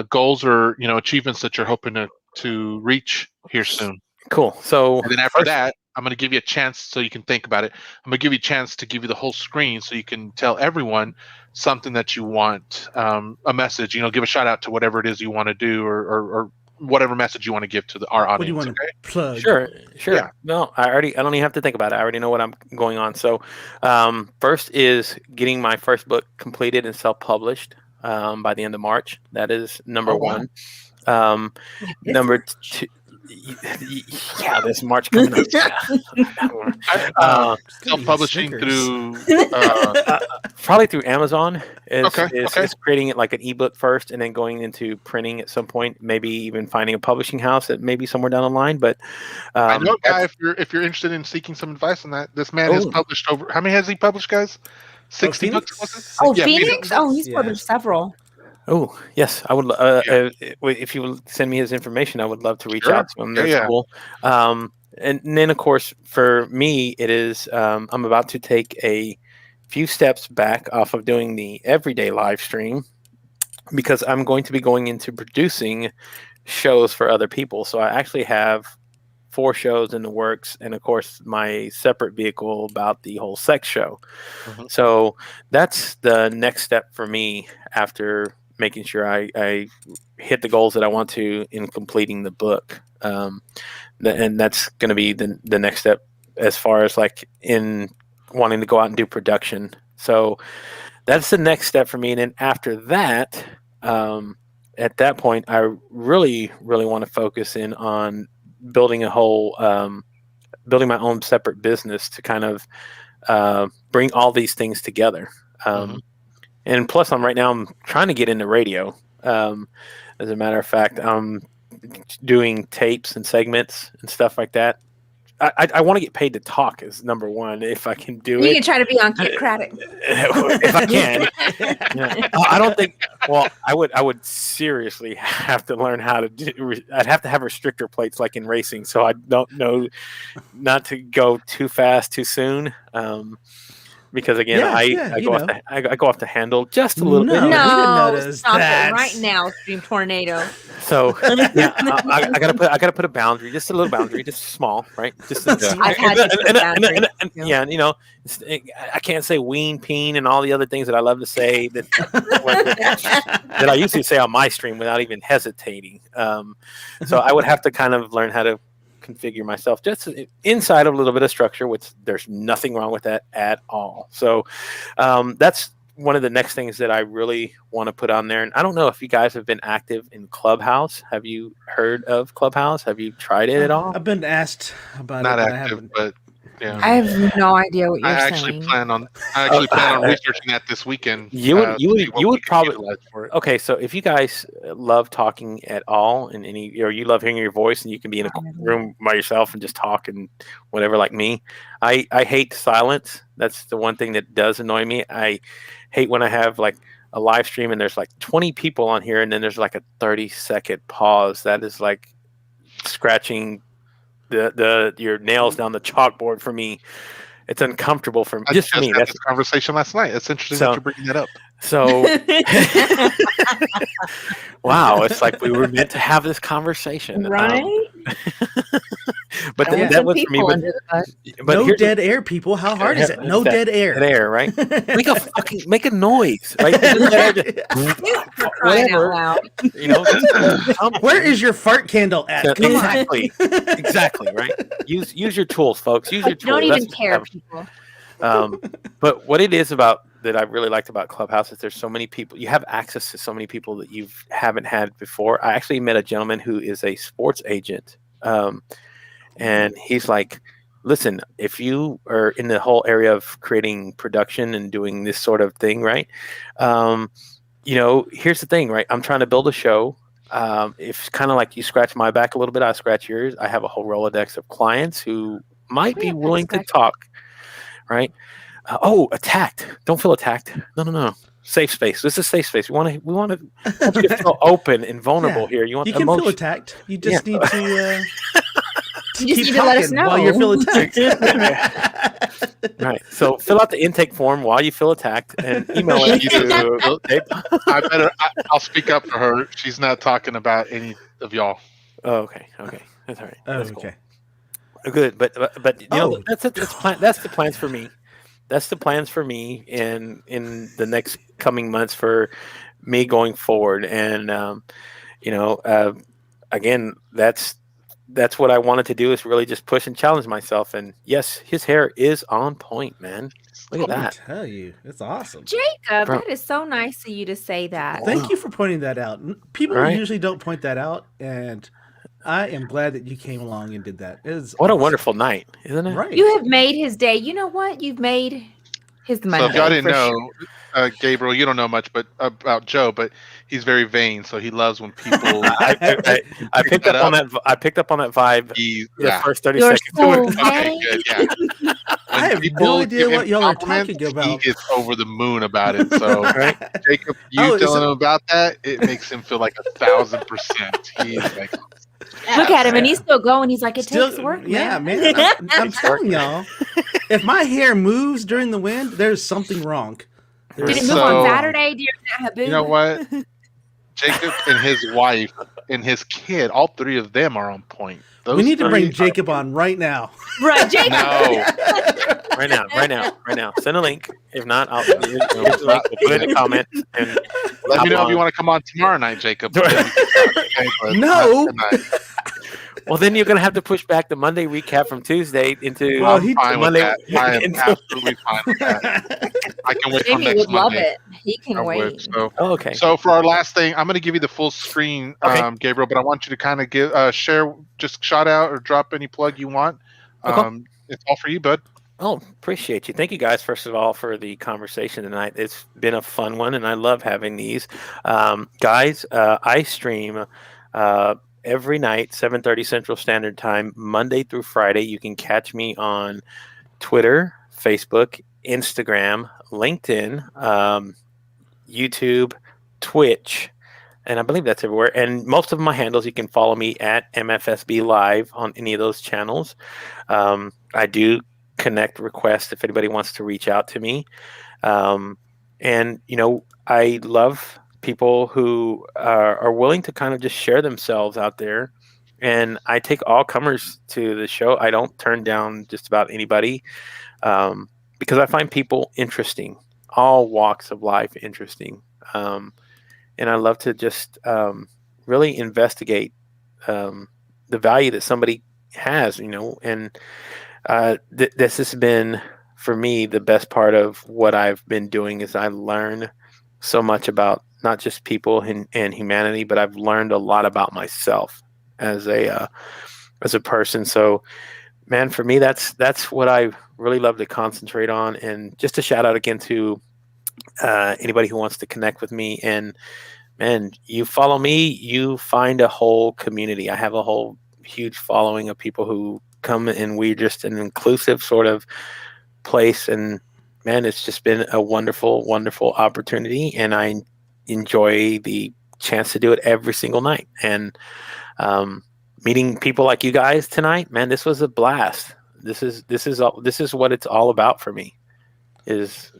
goals or achievements that you're hoping to reach here soon? Cool. So and then after that, I'm going to give you a chance so you can think about it. I'm going to give you a chance to give you the whole screen so you can tell everyone something that you want, a message. Give a shout out to whatever it is you want to do or whatever message you want to give to our audience. What do you want to plug? Sure. Yeah. No, I don't even have to think about it. I already know what I'm going on. So, first is getting my first book completed and self-published by the end of March. That is number one. Number two. Yeah, this March coming up. Self-publishing through probably through Amazon. Is creating it like an ebook first, and then going into printing at some point. Maybe even finding a publishing house that maybe somewhere down the line. But I know, guy. If you're interested in seeking some advice on that, this man has published over. How many has he published, guys? 60 books. Phoenix. He's published several. Oh, yes. I would. If you would send me his information, I would love to reach out to him. That's cool. And then, of course, for me, it is I'm about to take a few steps back off of doing the everyday live stream because I'm going to be going into producing shows for other people. So I actually have 4 shows in the works, and of course, my separate vehicle about the whole sex show. Mm-hmm. So that's the next step for me after making sure I hit the goals that I want to in completing the book. And that's going to be the next step as far as like in wanting to go out and do production. So that's the next step for me. And then after that, at that point, I really, really want to focus in on building building my own separate business to kind of bring all these things together. And plus, I'm trying to get into radio. As a matter of fact, doing tapes and segments and stuff like that. I want to get paid to talk is number one if I can do You it. can try to be on Kit Craddock. If I can. Yeah. I don't think. Well, I would seriously have to learn how to do. I'd have to have restrictor plates like in racing, so I don't know not to go too fast too soon. Because again, I go off the handle just a little bit. No, we didn't No, notice stop that. it right now, Stream Tornado. So yeah, I gotta put a boundary, just a little boundary, just small, right? Just I've had to put boundaries. yeah, you know, I can't say ween, peen, and all the other things that I love to say that I usually say on my stream without even hesitating. So I would have to kind of learn how to configure myself just inside of a little bit of structure, which there's nothing wrong with that at all. So that's one of the next things that I really want to put on there. And I don't know if you guys have been active in Clubhouse. Have you heard of Clubhouse? Have you tried it at all? I've been asked about Not it, but active, I haven't. but yeah. I have no idea what you're I saying. actually plan on researching that this weekend. You would probably utilize for it. Okay, so if you guys love talking at all, and or you love hearing your voice, and you can be in a room by yourself and just talk and whatever, like me, I hate silence. That's the one thing that does annoy me. I hate when I have like a live stream and there's like 20 people on here, and then there's like a 30-second pause. That is like scratching your nails down the chalkboard for me. It's uncomfortable for me. Just for me. That's a conversation last night. It's interesting that you're bringing that up. So, wow, it's like we were meant to have this conversation, right? But that was for me. But no dead air, people. How hard is it? No dead air. Dead air, right? Make a noise, right? Whatever. You know, where is your fart candle at? Exactly, exactly, right? Use your tools, folks. Use your tools. Don't even care, people. But what it is about that I really liked about Clubhouse is there's so many people. You have access to so many people that you haven't had before. I actually met a gentleman who is a sports agent, and he's like, "Listen, if you are in the whole area of creating production and doing this sort of thing, right? You know, here's the thing, right? I'm trying to build a show. If kind of like you scratch my back a little bit, I scratch yours. I have a whole Rolodex of clients who might be willing to talk." Right? Attacked. Don't feel attacked. No. Safe space. This is safe space. We want to feel open and vulnerable here. You can emotion. feel attacked. You just need to. You just need to let us know while you feel attacked. Right. So fill out the intake form while you feel attacked and email it to. I'll speak up for her. She's not talking about any of y'all. Oh, okay. That's all right. That's okay. Cool. Good, but you know that's the plans for me. That's the plans for me in the next coming months for me going forward, and again, that's what I wanted to do is really just push and challenge myself. And yes, his hair is on point, man. Look at that. I tell you, it's awesome. Jacob, that is so nice of you to say that. Thank you for pointing that out. People usually don't point that out, and I am glad that you came along and did that. What a wonderful night, isn't it? Right. You have made his day. You know what? You've made his Monday. So if y'all didn't know, Gabriel, you don't know much about Joe, but he's very vain, so he loves when people. I picked up on that. I picked up on that vibe. The first 30 seconds. Okay, good. Yeah. I have no idea what y'all are talking about. He is over the moon about it. So, Jacob, you telling him about that, it makes him feel like 1,000%. He's like. Look at him, and he's still going. He's like, it takes work. Yeah, man. I'm telling y'all, if my hair moves during the wind, there's something wrong. Did it move on Saturday during that haboob? You know what? Jacob and his wife and his kid, all three of them are on point. We need to bring Jacob on right now. Right, Jacob. No. Right now. Send a link. If not, I'll put it in the comment. And let me know if you want to come on tomorrow night, Jacob. No. Well, then you're going to have to push back the Monday recap from Tuesday into Monday. I am absolutely fine with that. I can wait till next would love Monday. it. He can wait. Okay. So for our last thing, I'm going to give you the full screen, Gabriel, but I want you to kind of share, just shout out or drop any plug you want. It's all for you, bud. Oh, appreciate you. Thank you guys, first of all, for the conversation tonight. It's been a fun one, and I love having these. Guys, I stream every night, 7:30 Central Standard Time, Monday through Friday. You can catch me on Twitter, Facebook, Instagram, LinkedIn, YouTube, Twitch, and I believe that's everywhere. And most of my handles, you can follow me at MFSB Live on any of those channels. I do connect requests if anybody wants to reach out to me. And, I love people who are willing to kind of just share themselves out there. And I take all comers to the show. I don't turn down just about anybody because I find people interesting, all walks of life interesting. And I love to just really investigate the value that somebody has, and this has been, for me, the best part of what I've been doing is I learn so much about not just people and humanity, but I've learned a lot about myself as a person. So, man, for me, that's what I really love to concentrate on. And just a shout out again to anybody who wants to connect with me. And man, you follow me, you find a whole community. I have a whole huge following of people who come, and we're just an inclusive sort of place. And man, it's just been a wonderful, wonderful opportunity, and I enjoy the chance to do it every single night. And meeting people like you guys tonight, man, this was a blast. This is what it's all about for me. Is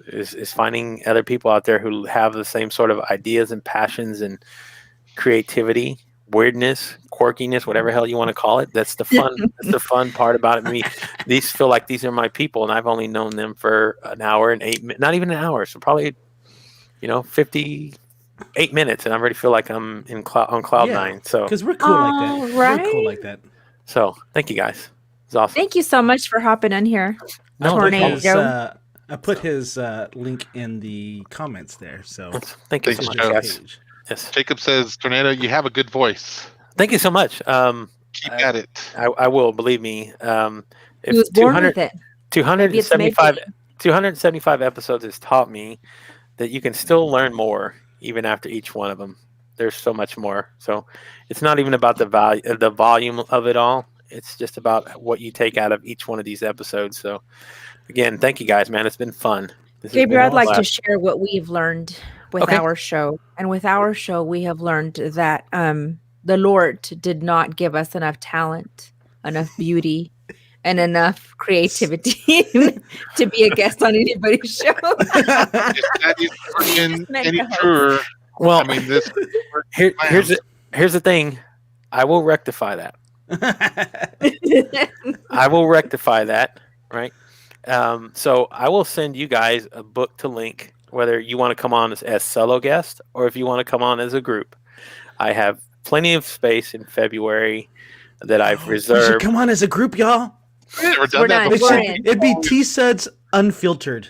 finding other people out there who have the same sort of ideas and passions and creativity, weirdness, quirkiness, whatever hell you want to call it. That's the fun. That's the fun part about it. These feel like these are my people, and I've only known them for an hour and 8 minutes, not even an hour. So probably, 58 minutes, and I already feel like I'm on cloud nine. So because we're cool like that. Right? We're cool like that. So thank you guys. It's awesome. Thank you so much for hopping on here. No, Tornado. I put his link in the comments there. So thank you so Thanks, much, Joe. guys. Yes. Jacob says, Tornado, you have a good voice. Thank you so much. Keep at it. I will, believe me. He was born with it. 275 episodes has taught me that you can still learn more even after each one of them. There's so much more. So it's not even about the volume of it all. It's just about what you take out of each one of these episodes. So again, thank you guys, man. It's been fun. Gabriel, I'd like to share what we've learned with our show. And with our show, we have learned that the Lord did not give us enough talent, enough beauty, and enough creativity to be a guest on anybody's show. That is any truer. Well, I mean, this. Here's the thing. I will rectify that. I will rectify that. Right. So I will send you guys a book to link, whether you want to come on as solo guest or if you want to come on as a group. I have plenty of space in February that I've reserved. We should come on as a group, y'all. I've never done that before. It'd be T-Suds Unfiltered.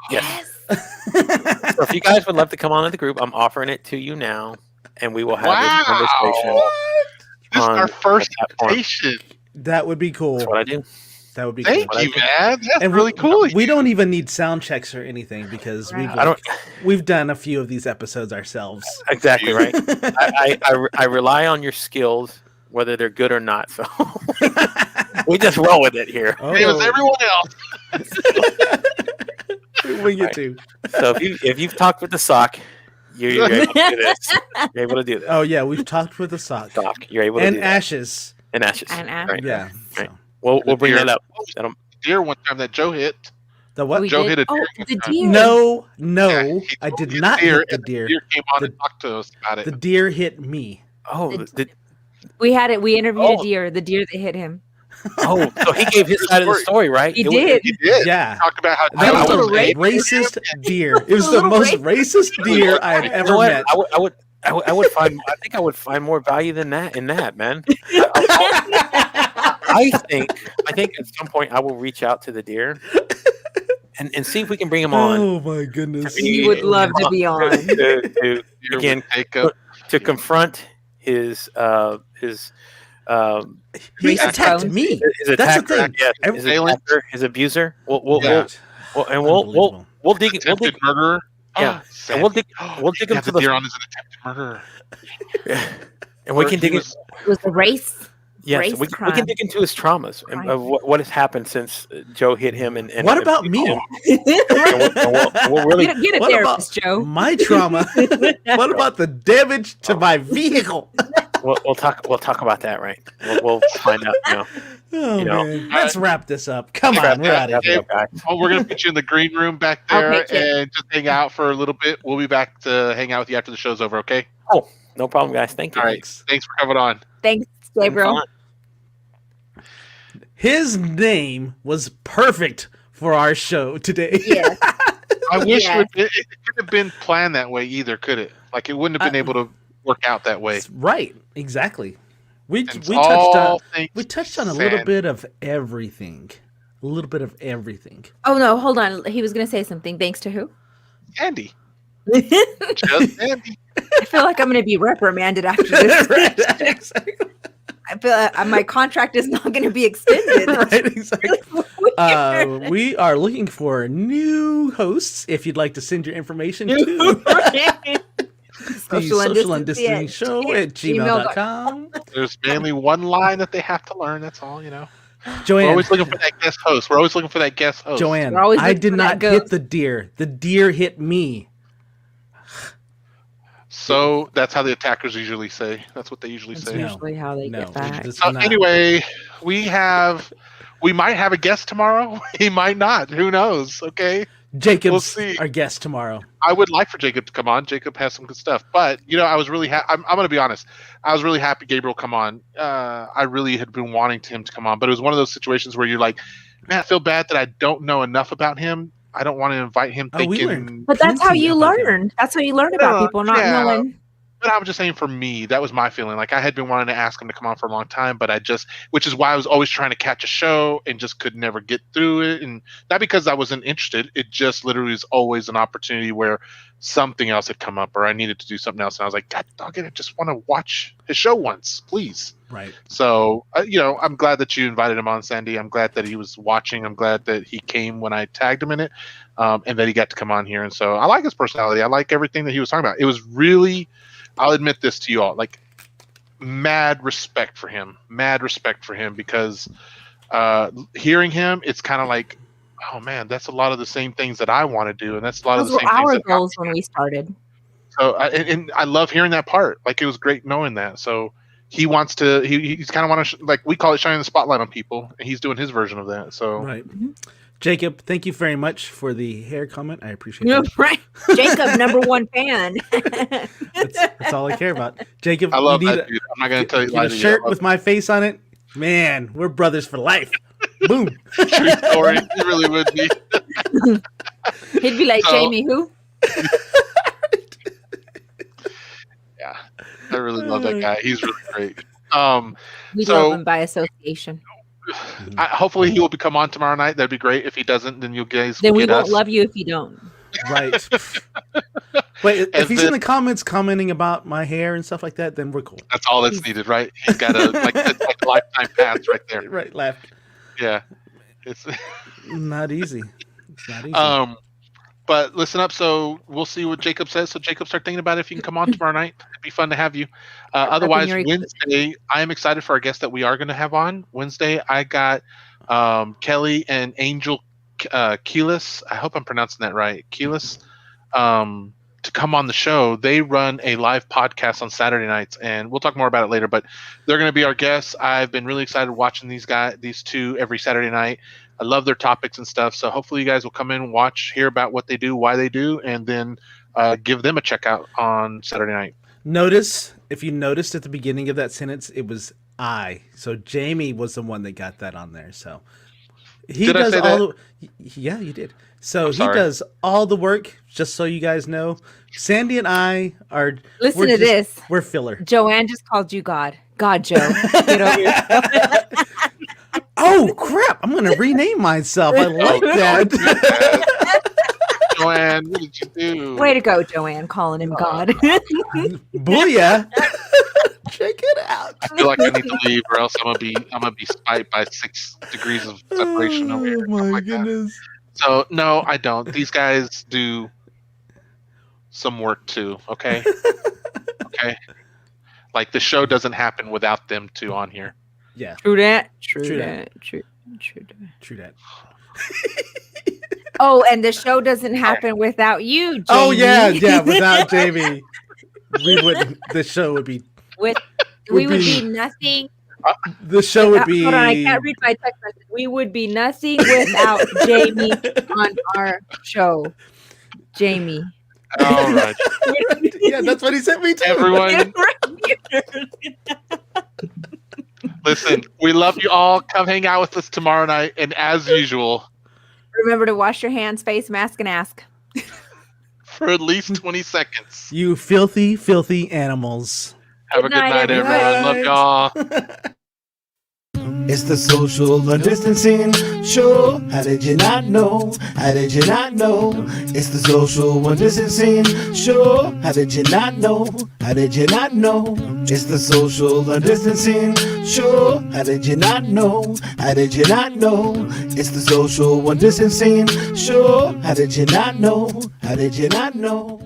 Yes. So if you guys would love to come on as the group, I'm offering it to you now, and we will have this conversation. This is our first invitation. That would be cool. That's what I do. That would be Thank cool. you, man. That's And really cool. We don't even need sound checks or anything because we've done a few of these episodes ourselves. Exactly right. I rely on your skills, whether they're good or not. So we just roll with it here. Oh. It was everyone else. We wing it too. So if you've talked with the sock, you're able to do this. You're able to do this. Oh yeah, we've talked with the sock. You're able to do that. Ashes. And ashes. Right. Yeah. Right. We'll bring that up. Deer one time that Joe hit. The what? Joe hit a deer. The deer. No, Yeah, I did not hit the deer. The deer came on and talked to us about it. The deer hit me. Oh, We had it. We interviewed a deer. The deer that hit him. so he gave his side of the story, right? He did. He did. Yeah. Talk about how That Joe was was a racist deer. It was the most racist deer I have ever met. I would find. I think I would find more value than that in that, man. I think at some point I will reach out to the deer and see if we can bring him on. Oh my goodness! He would love to be on. To confront his He Racist attacked bones. me. his That's attacker, the thing. yeah, his attacker, his abuser. Yeah. We'll dig Attempted murderer. Yeah. Sandy. And we'll dig You him have to the deer the on as an attempted murderer. and we Or can he dig was- It was a race. yes, race we can crime. dig into his traumas and Crime. of what has happened since Joe hit him and What about me? we'll really Get a What therapist, about Joe. my trauma? What about the damage to my vehicle? we'll talk about that, right? We'll find out, you know. Oh, You know. man. Let's wrap this up. Come Yeah, on, we're out of yeah, here. yeah. Oh, we're gonna put you in the green room back there Okay, Chip. and just hang out for a little bit. We'll be back to hang out with you after the show's over. Okay. No problem, guys. Thank you. All right. Thanks for coming on. Thanks, Gabriel. His name was perfect for our show today. Yeah. I wish Yes. it could have been planned that way either, could it? Like it wouldn't have been able to work out that way. Right, exactly. We And touched all on things a little Sandy. bit of everything. A little bit of everything. Oh no, hold on. He was gonna say something. Thanks to who? Andy. I Just Andy. feel like I'm gonna be reprimanded after this. Right, exactly. I feel like my contract is not gonna be extended. Right, exactly. Weird. We are looking for new hosts. If you'd like to send your information to the Social Undistancing Show at gmail.com. There's mainly one line that they have to learn. That's all, you know. We're Joanne, always looking for that guest host. Joanne, We're always I looking did for that not hit ghost. the deer. The deer hit me. So that's how the attackers usually say. That's what they usually That's say. No. usually how they No, get back. it's So not. anyway, we might have a guest tomorrow. He might not. Who knows? Okay. Jacob's we'll see. our guest tomorrow. I would like for Jacob to come on. Jacob has some good stuff, but I was really I'm going to be honest. I was really happy Gabriel come on. I really had been wanting him to come on, but it was one of those situations where you're like, man, I feel bad that I don't know enough about him. I don't want to invite him Oh, we thinking. learned. But that's how Plenty you about him. learn. That's how you learn about people, not yeah. knowing. But I'm just saying for me, that was my feeling. Like I had been wanting to ask him to come on for a long time, but which is why I was always trying to catch a show and just could never get through it. And not because I wasn't interested. It just literally was always an opportunity where something else had come up or I needed to do something else. And I was like, God dog it, I just want to watch his show once, please. Right. So, I'm glad that you invited him on, Sandy. I'm glad that he was watching. I'm glad that he came when I tagged him in it, and that he got to come on here. And so I like his personality. I like everything that he was talking about. It was really, I'll admit this to you all, like mad respect for him because hearing him, it's kind of like, oh man, that's a lot of the same things that I want to do. And that's a lot Those of the were same things our that goals when we started. So, and I love hearing that part. Like it was great knowing that. So he wants to. He's kind of want to like we call it shining the spotlight on people, and he's doing his version of that. So Right. Jacob, thank you very much for the hair comment. I appreciate Yeah, that. right. Jacob, #1 fan. That's all I care about. Jacob, I love you need that dude. I'm not going to tell you get a lie. shirt with my face on it. Man, we're brothers for life. Boom. True story. He really would be. He'd be like, So- Jamie, who? Yeah, I really love that guy. He's really great. We So- love him by association. Hopefully he will come on tomorrow night. That'd be great. If he doesn't, then you guys Then will we get won't us. love you if you don't. Right. Wait, if And he's then- in the comments commenting about my hair and stuff like that, then we're cool. That's all that's needed, right? He's got a like a lifetime pass right there. Right, left. Yeah, it's Not easy. It's not easy. But listen up. So we'll see what Jacob says. So Jacob, start thinking about if you can come on tomorrow night. It'd be fun to have you. Otherwise, your- Wednesday, I am excited for our guest that we are going to have on Wednesday. I got Kelly and Angel Keelis. I hope I'm pronouncing that right. Keelis. To come on the show. They run a live podcast on Saturday nights, and we'll talk more about it later, but they're going to be our guests. I've been really excited watching these two every Saturday night. I love their topics and stuff. So hopefully you guys will come in, watch, hear about what they do, why they do, and then give them a check out on Saturday night. If you noticed at the beginning of that sentence, it was I. So Jamie was the one that got that on there. So he Did I does say all that? yeah, you did. So he sorry. does all the work, just so you guys know. Sandy and I are Listen we're to this. We're filler. Joanne just called you God. God, Joe. Get over yourself. Oh crap! I'm gonna rename myself. I like that. Joanne, what did you do? Way to go, Joanne, calling him God. Booyah! Check it out. out. I feel like I need to leave, or else I'm gonna be spiked by 6 degrees of separation over here. Oh my goodness. So no, I don't. These guys do some work too. Okay. Okay. Like the show doesn't happen without them two on here. Yeah. True that. True that. True that. True that. Oh, and the show doesn't happen without you, Jamie. Oh yeah. Without Jamie, we wouldn't. The show would be. We would be nothing. The show would be. Hold on, I can't read my text message. We would be nothing without Jamie on our show. Jamie. All right. Yeah, that's what he sent me to. Everyone, listen, we love you all. Come hang out with us tomorrow night. And as usual, remember to wash your hands, face mask, and ask. For at least 20 seconds. You filthy, filthy animals. Have a good night, everyone. Love y'all. It's the social undistancing show. How did you not know? How did you not know? It's the social undistancing show. How did you not know? How did you not know? It's the social undistancing show. How did you not know? How did you not know? It's the social undistancing show. How did you not know? How did you not know?